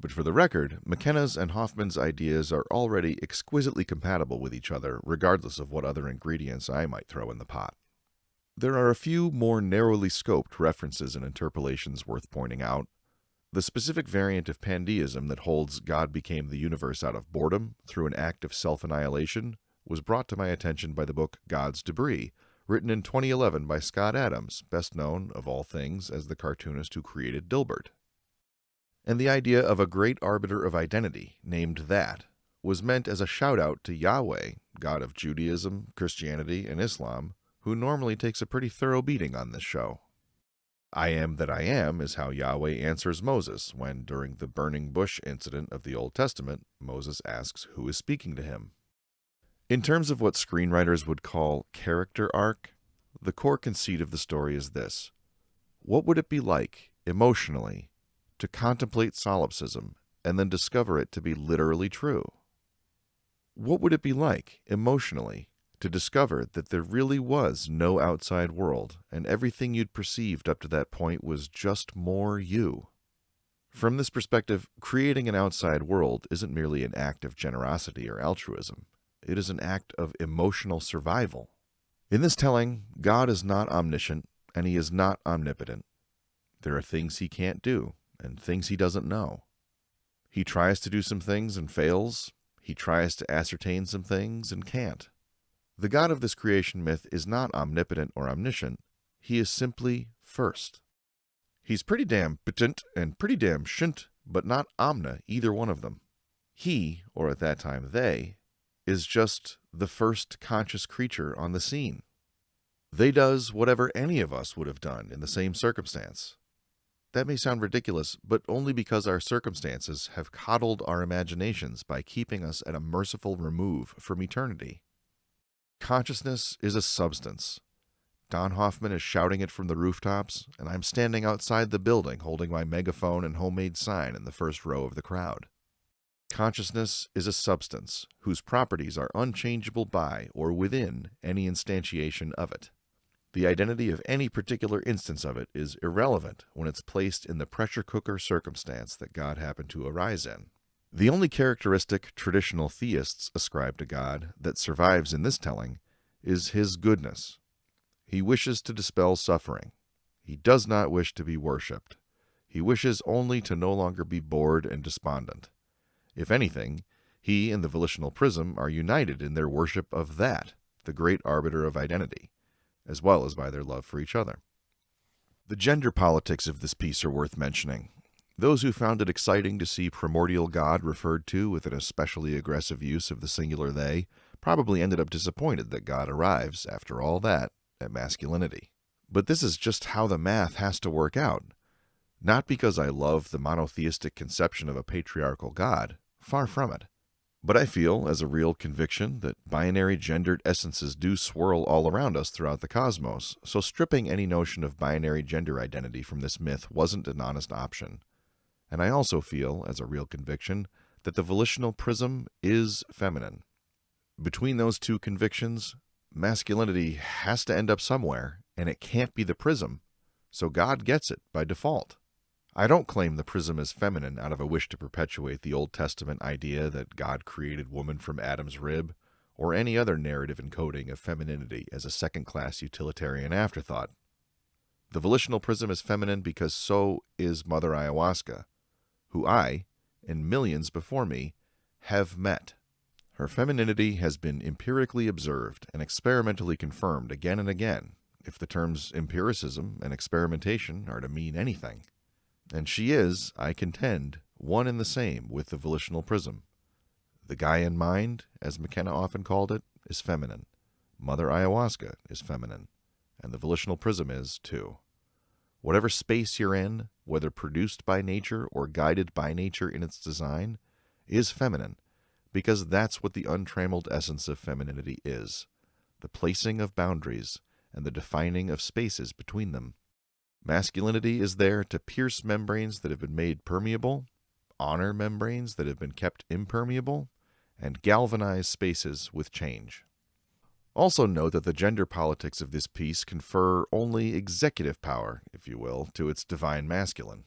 [SPEAKER 1] But for the record, McKenna's and Hoffman's ideas are already exquisitely compatible with each other, regardless of what other ingredients I might throw in the pot. There are a few more narrowly scoped references and interpolations worth pointing out. The specific variant of pandeism that holds God became the universe out of boredom through an act of self-annihilation was brought to my attention by the book God's Debris, written in 2011 by Scott Adams, best known, of all things, as the cartoonist who created Dilbert. And the idea of a great arbiter of identity, named that, was meant as a shout-out to Yahweh, God of Judaism, Christianity, and Islam, who normally takes a pretty thorough beating on this show. I am that I am is how Yahweh answers Moses when, during the burning bush incident of the Old Testament, Moses asks who is speaking to him. In terms of what screenwriters would call character arc, the core conceit of the story is this. What would it be like, emotionally, to contemplate solipsism and then discover it to be literally true? What would it be like, emotionally, to discover that there really was no outside world and everything you'd perceived up to that point was just more you? From this perspective, creating an outside world isn't merely an act of generosity or altruism. It is an act of emotional survival. In this telling, God is not omniscient and he is not omnipotent. There are things he can't do and things he doesn't know. He tries to do some things and fails. He tries to ascertain some things and can't. The God of this creation myth is not omnipotent or omniscient. He is simply first. He's pretty damn potent and pretty damn shint, but not omna, either one of them. He, or at that time they, is just the first conscious creature on the scene. They does whatever any of us would have done in the same circumstance. That may sound ridiculous, but only because our circumstances have coddled our imaginations by keeping us at a merciful remove from eternity. Consciousness is a substance. Don Hoffman is shouting it from the rooftops, and I'm standing outside the building holding my megaphone and homemade sign in the first row of the crowd. Consciousness is a substance whose properties are unchangeable by or within any instantiation of it. The identity of any particular instance of it is irrelevant when it's placed in the pressure cooker circumstance that God happened to arise in. The only characteristic traditional theists ascribe to God that survives in this telling is his goodness. He wishes to dispel suffering. He does not wish to be worshipped. He wishes only to no longer be bored and despondent. If anything, he and the volitional prism are united in their worship of that, the great arbiter of identity, as well as by their love for each other. The gender politics of this piece are worth mentioning. Those who found it exciting to see Primordial God referred to with an especially aggressive use of the singular they probably ended up disappointed that God arrives, after all that, at masculinity. But this is just how the math has to work out. Not because I love the monotheistic conception of a patriarchal God, far from it. But I feel, as a real conviction, that binary gendered essences do swirl all around us throughout the cosmos, so stripping any notion of binary gender identity from this myth wasn't an honest option. And I also feel, as a real conviction, that the volitional prism is feminine. Between those two convictions, masculinity has to end up somewhere, and it can't be the prism, so God gets it by default. I don't claim the prism is feminine out of a wish to perpetuate the Old Testament idea that God created woman from Adam's rib, or any other narrative encoding of femininity as a second-class utilitarian afterthought. The volitional prism is feminine because so is Mother Ayahuasca, who I, and millions before me, have met. Her femininity has been empirically observed and experimentally confirmed again and again, if the terms empiricism and experimentation are to mean anything. And she is, I contend, one and the same with the volitional prism. The Gaian mind, as McKenna often called it, is feminine. Mother Ayahuasca is feminine. And the volitional prism is, too. Whatever space you're in, whether produced by nature or guided by nature in its design, is feminine, because that's what the untrammeled essence of femininity is, the placing of boundaries and the defining of spaces between them. Masculinity is there to pierce membranes that have been made permeable, honor membranes that have been kept impermeable, and galvanize spaces with change. Also note that the gender politics of this piece confer only executive power, if you will, to its divine masculine.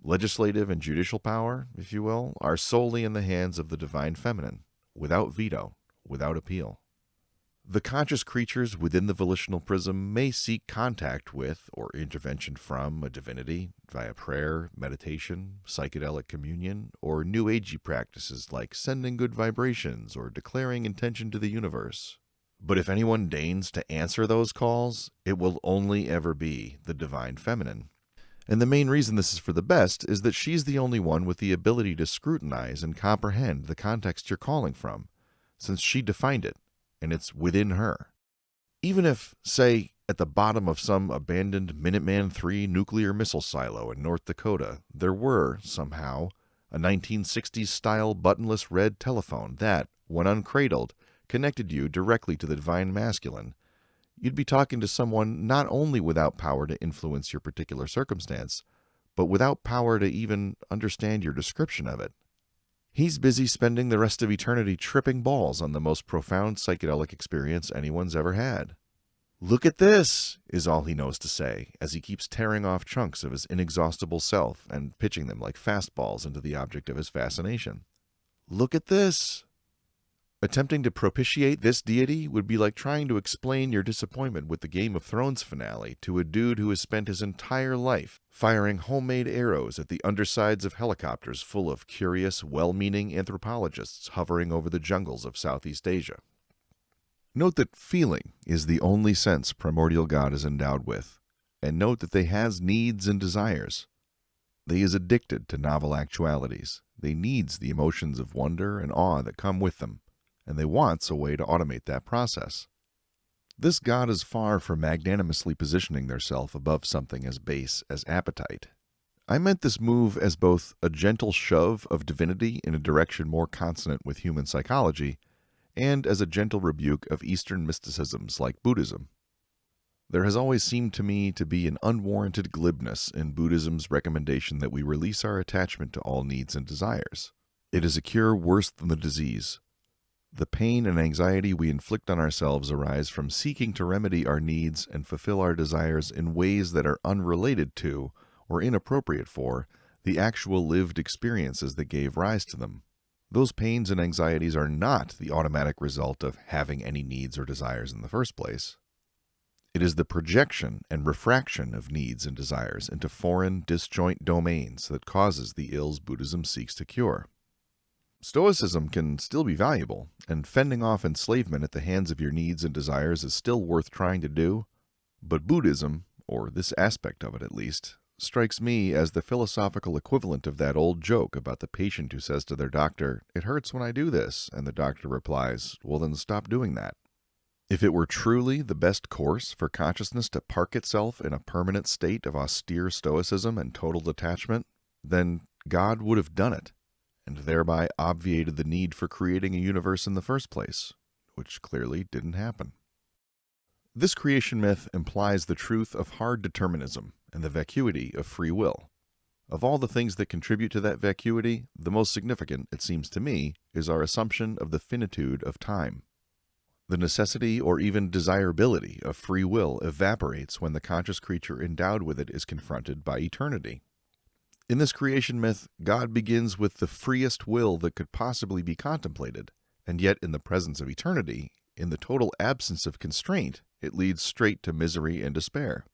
[SPEAKER 1] Legislative and judicial power, if you will, are solely in the hands of the divine feminine, without veto, without appeal. The conscious creatures within the volitional prism may seek contact with or intervention from a divinity via prayer, meditation, psychedelic communion, or new agey practices like sending good vibrations or declaring intention to the universe. But if anyone deigns to answer those calls, it will only ever be the divine feminine. And the main reason this is for the best is that she's the only one with the ability to scrutinize and comprehend the context you're calling from, since she defined it, and it's within her. Even if, say, at the bottom of some abandoned Minuteman III nuclear missile silo in North Dakota, there were, somehow, a 1960s-style buttonless red telephone that, when uncradled, connected you directly to the divine masculine, you'd be talking to someone not only without power to influence your particular circumstance, but without power to even understand your description of it. He's busy spending the rest of eternity tripping balls on the most profound psychedelic experience anyone's ever had. "Look at this," is all he knows to say, as he keeps tearing off chunks of his inexhaustible self and pitching them like fastballs into the object of his fascination. "Look at this." Attempting to propitiate this deity would be like trying to explain your disappointment with the Game of Thrones finale to a dude who has spent his entire life firing homemade arrows at the undersides of helicopters full of curious, well-meaning anthropologists hovering over the jungles of Southeast Asia. Note that feeling is the only sense Primordial God is endowed with, and note that they has needs and desires. They is addicted to novel actualities. They needs the emotions of wonder and awe that come with them, and they wants a way to automate that process. This god is far from magnanimously positioning theirself above something as base as appetite. I meant this move as both a gentle shove of divinity in a direction more consonant with human psychology, and as a gentle rebuke of Eastern mysticisms like Buddhism. There has always seemed to me to be an unwarranted glibness in Buddhism's recommendation that we release our attachment to all needs and desires. It is a cure worse than the disease. The pain and anxiety we inflict on ourselves arise from seeking to remedy our needs and fulfill our desires in ways that are unrelated to, or inappropriate for, the actual lived experiences that gave rise to them. Those pains and anxieties are not the automatic result of having any needs or desires in the first place. It is the projection and refraction of needs and desires into foreign, disjoint domains that causes the ills Buddhism seeks to cure. Stoicism can still be valuable, and fending off enslavement at the hands of your needs and desires is still worth trying to do, but Buddhism, or this aspect of it at least, strikes me as the philosophical equivalent of that old joke about the patient who says to their doctor, "It hurts when I do this," and the doctor replies, "Well, then stop doing that." If it were truly the best course for consciousness to park itself in a permanent state of austere stoicism and total detachment, then God would have done it, and thereby obviated the need for creating a universe in the first place, which clearly didn't happen. This creation myth implies the truth of hard determinism and the vacuity of free will. Of all the things that contribute to that vacuity, the most significant, it seems to me, is our assumption of the finitude of time. The necessity or even desirability of free will evaporates when the conscious creature endowed with it is confronted by eternity. In this creation myth, God begins with the freest will that could possibly be contemplated, and yet in the presence of eternity, in the total absence of constraint, it leads straight to misery and despair.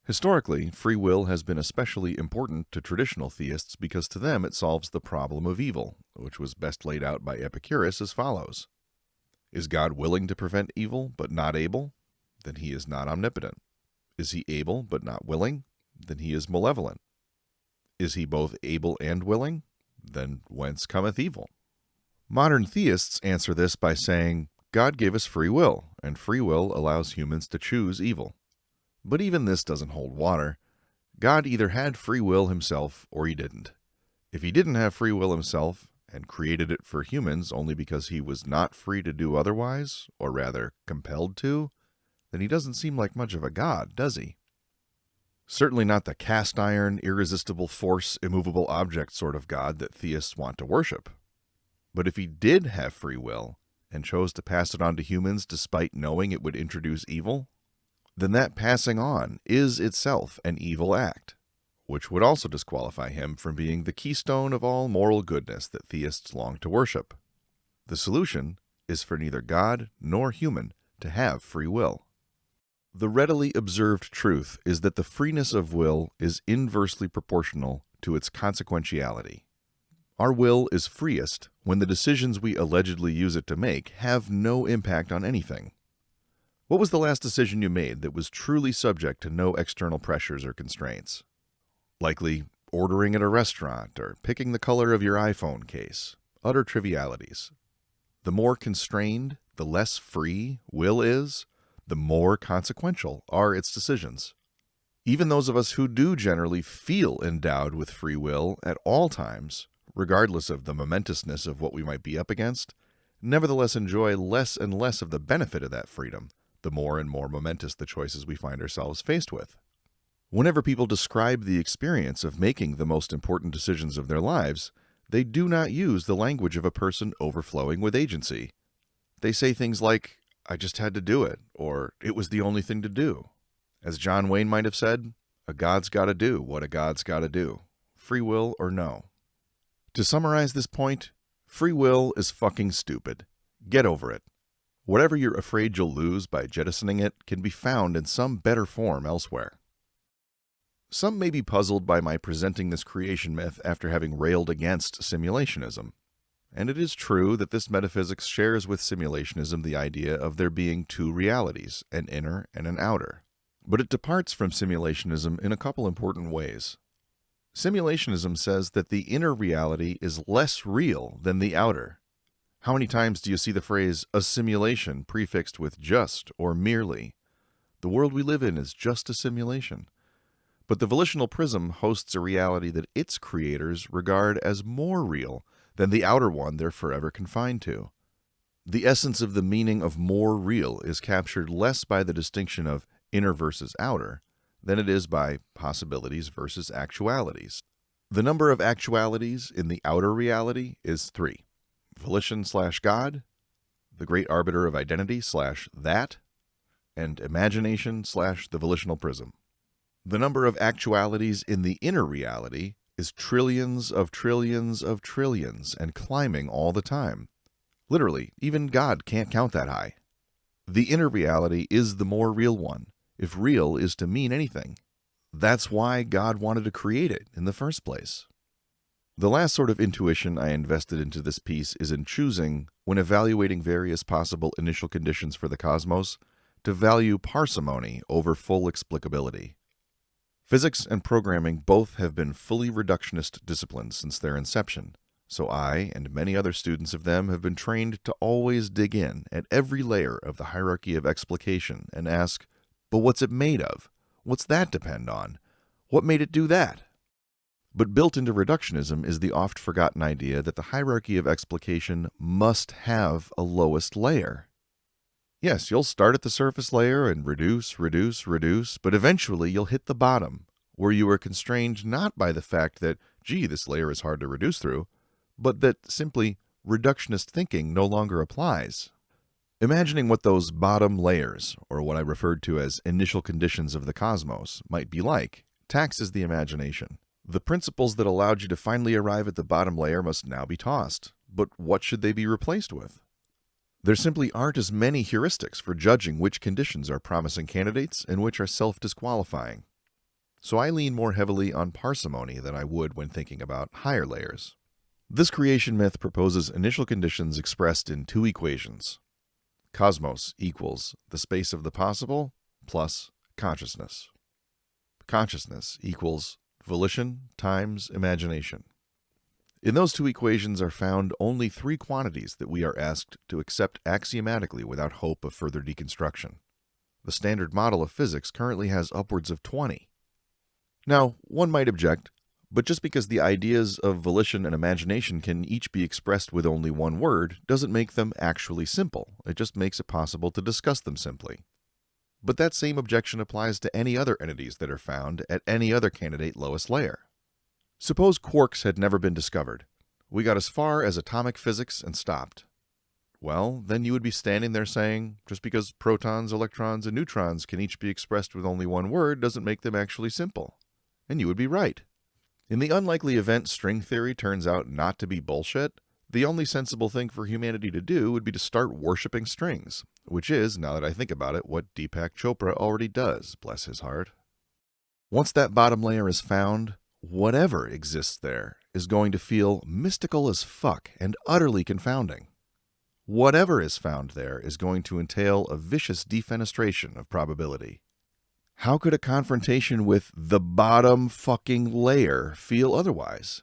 [SPEAKER 1] Historically, free will has been especially important to traditional theists because to them it solves the problem of evil, which was best laid out by Epicurus as follows. Is God willing to prevent evil but not able? Then he is not omnipotent. Is he able but not willing? Then he is malevolent. Is he both able and willing? Then whence cometh evil? Modern theists answer this by saying, God gave us free will, and free will allows humans to choose evil. But even this doesn't hold water. God either had free will himself or he didn't. If he didn't have free will himself, and created it for humans only because he was not free to do otherwise, or rather compelled to, then he doesn't seem like much of a god, does he? Certainly not the cast iron, irresistible force, immovable object sort of God that theists want to worship. But if he did have free will, and chose to pass it on to humans despite knowing it would introduce evil, then that passing on is itself an evil act, which would also disqualify him from being the keystone of all moral goodness that theists long to worship. The solution is for neither God nor human to have free will. The readily observed truth is that the freeness of will is inversely proportional to its consequentiality. Our will is freest when the decisions we allegedly use it to make have no impact on anything. What was the last decision you made that was truly subject to no external pressures or constraints? Likely ordering at a restaurant or picking the color of your iPhone case. Utter trivialities. The more constrained, the less free will is, the more consequential are its decisions. Even those of us who do generally feel endowed with free will at all times, regardless of the momentousness of what we might be up against, nevertheless enjoy less and less of the benefit of that freedom, the more and more momentous the choices we find ourselves faced with. Whenever people describe the experience of making the most important decisions of their lives, they do not use the language of a person overflowing with agency. They say things like, "I just had to do it," or "it was the only thing to do." As John Wayne might have said, a God's gotta do what a God's gotta do, free will or no. To summarize this point, free will is fucking stupid. Get over it. Whatever you're afraid you'll lose by jettisoning it can be found in some better form elsewhere. Some may be puzzled by my presenting this creation myth after having railed against simulationism. And it is true that this metaphysics shares with simulationism the idea of there being two realities, an inner and an outer. But it departs from simulationism in a couple important ways. Simulationism says that the inner reality is less real than the outer. How many times do you see the phrase, a simulation, prefixed with just or merely? The world we live in is just a simulation. But the volitional prism hosts a reality that its creators regard as more real than the outer one they're forever confined to. The essence of the meaning of more real is captured less by the distinction of inner versus outer than it is by possibilities versus actualities. The number of actualities in the outer reality is 3. Volition/God, the great arbiter of identity/that, and imagination/the volitional prism. The number of actualities in the inner reality is trillions of trillions of trillions and climbing all the time. Literally, even God can't count that high. The inner reality is the more real one, if real is to mean anything. That's why God wanted to create it in the first place. The last sort of intuition I invested into this piece is in choosing, when evaluating various possible initial conditions for the cosmos, to value parsimony over full explicability. Physics and programming both have been fully reductionist disciplines since their inception, so I and many other students of them have been trained to always dig in at every layer of the hierarchy of explication and ask, but what's it made of? What's that depend on? What made it do that? But built into reductionism is the oft-forgotten idea that the hierarchy of explication must have a lowest layer. Yes, you'll start at the surface layer and reduce, but eventually you'll hit the bottom, where you are constrained not by the fact that, gee, this layer is hard to reduce through, but that simply reductionist thinking no longer applies. Imagining what those bottom layers, or what I referred to as initial conditions of the cosmos, might be like, taxes the imagination. The principles that allowed you to finally arrive at the bottom layer must now be tossed, but what should they be replaced with? There simply aren't as many heuristics for judging which conditions are promising candidates and which are self-disqualifying. So I lean more heavily on parsimony than I would when thinking about higher layers. This creation myth proposes initial conditions expressed in 2 equations. Cosmos equals the space of the possible plus consciousness. Consciousness equals volition times imagination. In those 2 equations are found only 3 quantities that we are asked to accept axiomatically without hope of further deconstruction. The standard model of physics currently has upwards of 20. Now, one might object, but just because the ideas of volition and imagination can each be expressed with only one word doesn't make them actually simple. It just makes it possible to discuss them simply. But that same objection applies to any other entities that are found at any other candidate lowest layer. Suppose quarks had never been discovered. We got as far as atomic physics and stopped. well, then you would be standing there saying, just because protons, electrons, and neutrons can each be expressed with only one word doesn't make them actually simple. And you would be right. In the unlikely event string theory turns out not to be bullshit, the only sensible thing for humanity to do would be to start worshipping strings, which is, now that I think about it, what Deepak Chopra already does, bless his heart. Once that bottom layer is found, whatever exists there is going to feel mystical as fuck and utterly confounding. Whatever is found there is going to entail a vicious defenestration of probability. How could a confrontation with the bottom fucking layer feel otherwise?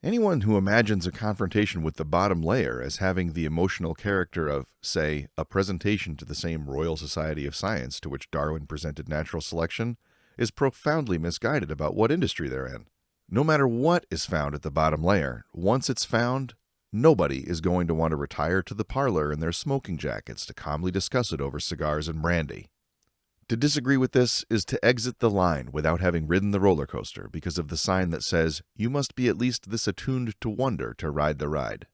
[SPEAKER 1] Anyone who imagines a confrontation with the bottom layer as having the emotional character of, say, a presentation to the same Royal Society of Science to which Darwin presented natural selection is profoundly misguided about what industry they're in. No matter what is found at the bottom layer, once it's found, nobody is going to want to retire to the parlor in their smoking jackets to calmly discuss it over cigars and brandy. To disagree with this is to exit the line without having ridden the roller coaster because of the sign that says you must be at least this attuned to wonder to ride the ride.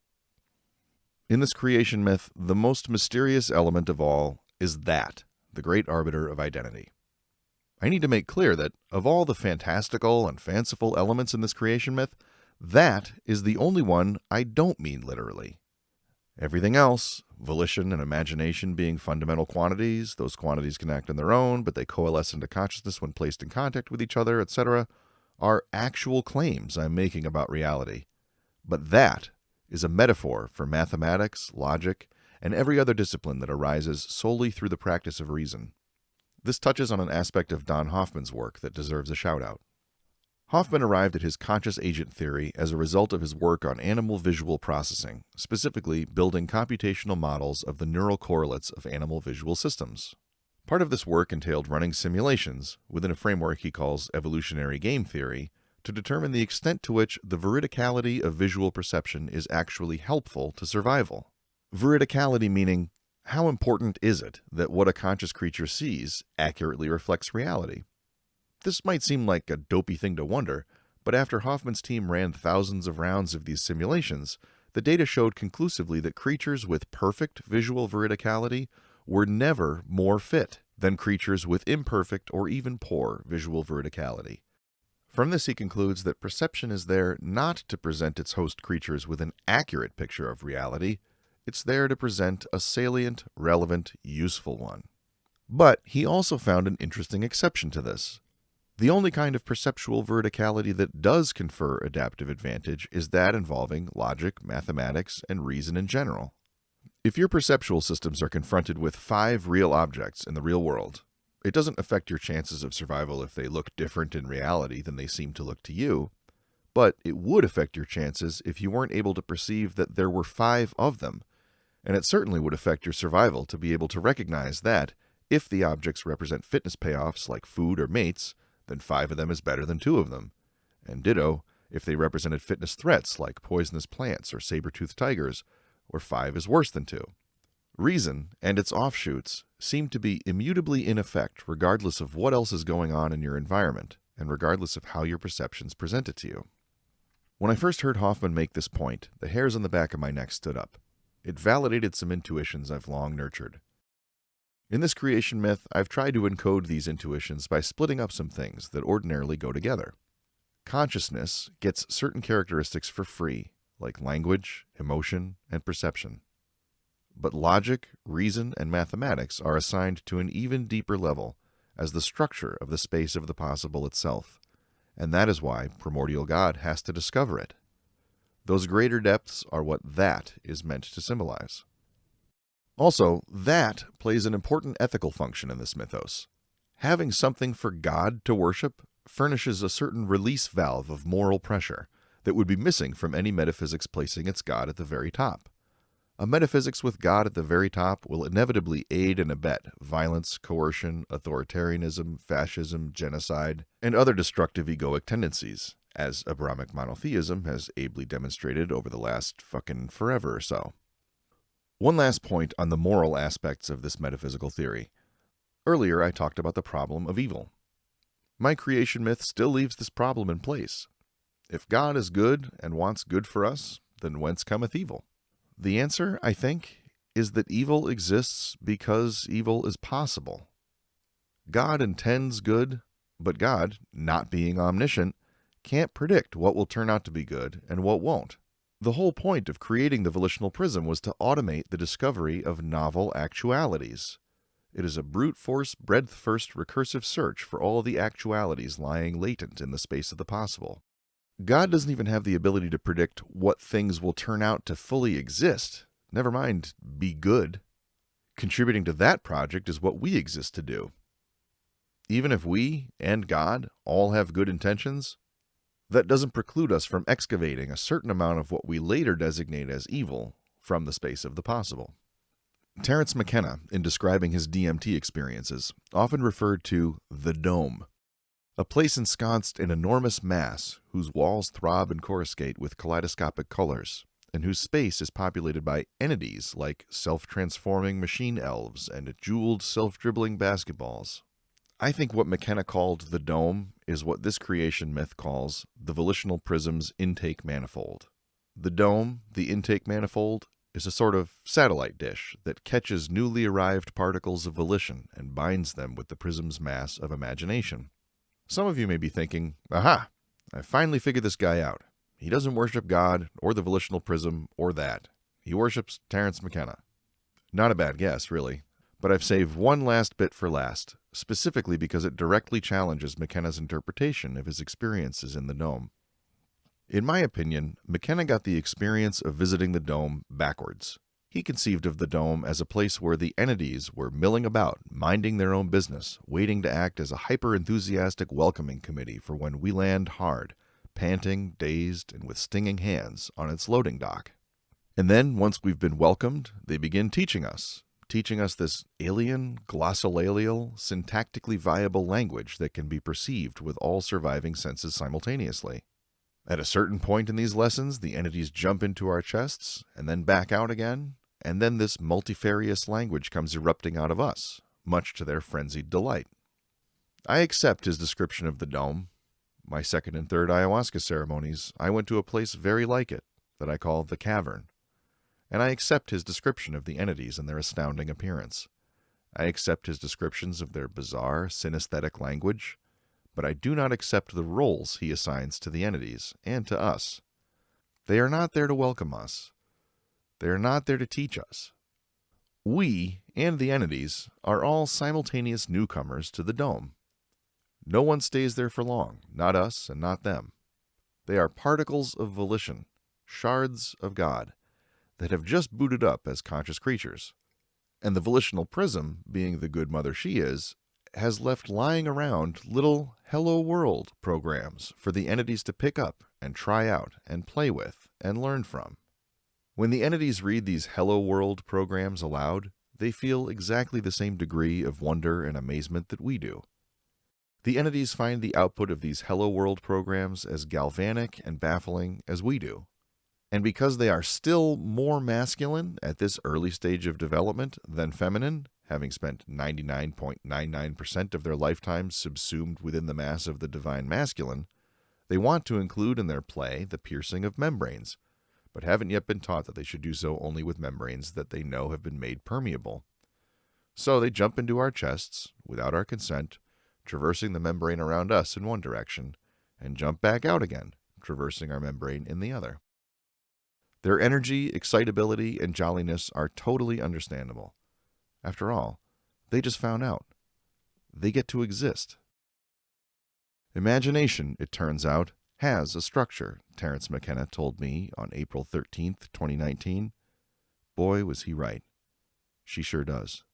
[SPEAKER 1] In this creation myth, the most mysterious element of all is that, the great arbiter of identity. I need to make clear that, of all the fantastical and fanciful elements in this creation myth, that is the only one I don't mean literally. Everything else, volition and imagination being fundamental quantities, those quantities can act on their own, but they coalesce into consciousness when placed in contact with each other, etc., are actual claims I'm making about reality. But that is a metaphor for mathematics, logic, and every other discipline that arises solely through the practice of reason. This touches on an aspect of Don Hoffman's work that deserves a shout-out. Hoffman arrived at his conscious agent theory as a result of his work on animal visual processing, specifically building computational models of the neural correlates of animal visual systems. Part of this work entailed running simulations, within a framework he calls evolutionary game theory, to determine the extent to which the veridicality of visual perception is actually helpful to survival. Veridicality meaning, how important is it that what a conscious creature sees accurately reflects reality? This might seem like a dopey thing to wonder, but after Hoffman's team ran thousands of rounds of these simulations, the data showed conclusively that creatures with perfect visual veridicality were never more fit than creatures with imperfect or even poor visual veridicality. From this he concludes that perception is there not to present its host creatures with an accurate picture of reality, it's there to present a salient, relevant, useful one. But he also found an interesting exception to this. The only kind of perceptual veridicality that does confer adaptive advantage is that involving logic, mathematics, and reason in general. If your perceptual systems are confronted with 5 real objects in the real world, it doesn't affect your chances of survival if they look different in reality than they seem to look to you, but it would affect your chances if you weren't able to perceive that there were 5 of them, and it certainly would affect your survival to be able to recognize that, if the objects represent fitness payoffs like food or mates, then 5 of them is better than 2 of them. And ditto, if they represented fitness threats like poisonous plants or saber-toothed tigers, where 5 is worse than 2. Reason and its offshoots seem to be immutably in effect regardless of what else is going on in your environment, and regardless of how your perceptions present it to you. When I first heard Hoffman make this point, the hairs on the back of my neck stood up. It validated some intuitions I've long nurtured. In this creation myth, I've tried to encode these intuitions by splitting up some things that ordinarily go together. Consciousness gets certain characteristics for free, like language, emotion, and perception. But logic, reason, and mathematics are assigned to an even deeper level, as the structure of the space of the possible itself, and that is why Primordial God has to discover it. Those greater depths are what that is meant to symbolize. Also, that plays an important ethical function in this mythos. Having something for God to worship furnishes a certain release valve of moral pressure that would be missing from any metaphysics placing its God at the very top. A metaphysics with God at the very top will inevitably aid and abet violence, coercion, authoritarianism, fascism, genocide, and other destructive egoic tendencies, as Abrahamic monotheism has ably demonstrated over the last fucking forever or so. One last point on the moral aspects of this metaphysical theory. Earlier I talked about the problem of evil. My creation myth still leaves this problem in place. If God is good and wants good for us, then whence cometh evil? The answer, I think, is that evil exists because evil is possible. God intends good, but God, not being omniscient, can't predict what will turn out to be good and what won't. The whole point of creating the volitional prism was to automate the discovery of novel actualities. It is a brute force, breadth-first recursive search for all the actualities lying latent in the space of the possible. God doesn't even have the ability to predict what things will turn out to fully exist, never mind be good. Contributing to that project is what we exist to do. Even if we and God all have good intentions, that doesn't preclude us from excavating a certain amount of what we later designate as evil from the space of the possible. Terence McKenna, in describing his DMT experiences, often referred to the dome, a place ensconced in enormous mass whose walls throb and coruscate with kaleidoscopic colors, and whose space is populated by entities like self-transforming machine elves and jeweled self-dribbling basketballs. I think what McKenna called the dome is what this creation myth calls the volitional prism's intake manifold. The dome, the intake manifold, is a sort of satellite dish that catches newly arrived particles of volition and binds them with the prism's mass of imagination. Some of you may be thinking, aha, I finally figured this guy out. He doesn't worship God or the volitional prism or that. He worships Terence McKenna. Not a bad guess, really. But I've saved one last bit for last, specifically because it directly challenges McKenna's interpretation of his experiences in the dome. In my opinion, McKenna got the experience of visiting the dome backwards. He conceived of the dome as a place where the entities were milling about, minding their own business, waiting to act as a hyper-enthusiastic welcoming committee for when we land hard, panting, dazed, and with stinging hands on its loading dock. And then, once we've been welcomed, they begin teaching us this alien, glossolalia, syntactically viable language that can be perceived with all surviving senses simultaneously. At a certain point in these lessons, the entities jump into our chests, and then back out again, and then this multifarious language comes erupting out of us, much to their frenzied delight. I accept his description of the dome. My second and third ayahuasca ceremonies, I went to a place very like it, that I call the cavern. And I accept his description of the entities and their astounding appearance. I accept his descriptions of their bizarre, synesthetic language, but I do not accept the roles he assigns to the entities and to us. They are not there to welcome us. They are not there to teach us. We and the entities are all simultaneous newcomers to the dome. No one stays there for long, not us and not them. They are particles of volition, shards of God, that have just booted up as conscious creatures. And the volitional prism, being the good mother she is, has left lying around little Hello World programs for the entities to pick up and try out and play with and learn from. When the entities read these Hello World programs aloud, they feel exactly the same degree of wonder and amazement that we do. The entities find the output of these Hello World programs as galvanic and baffling as we do. And because they are still more masculine at this early stage of development than feminine, having spent 99.99% of their lifetimes subsumed within the mass of the divine masculine, they want to include in their play the piercing of membranes, but haven't yet been taught that they should do so only with membranes that they know have been made permeable. So they jump into our chests, without our consent, traversing the membrane around us in one direction, and jump back out again, traversing our membrane in the other. Their energy, excitability, and jolliness are totally understandable. After all, they just found out. They get to exist. Imagination, it turns out, has a structure, Terence McKenna told me on April 13th, 2019. Boy, was he right. She sure does.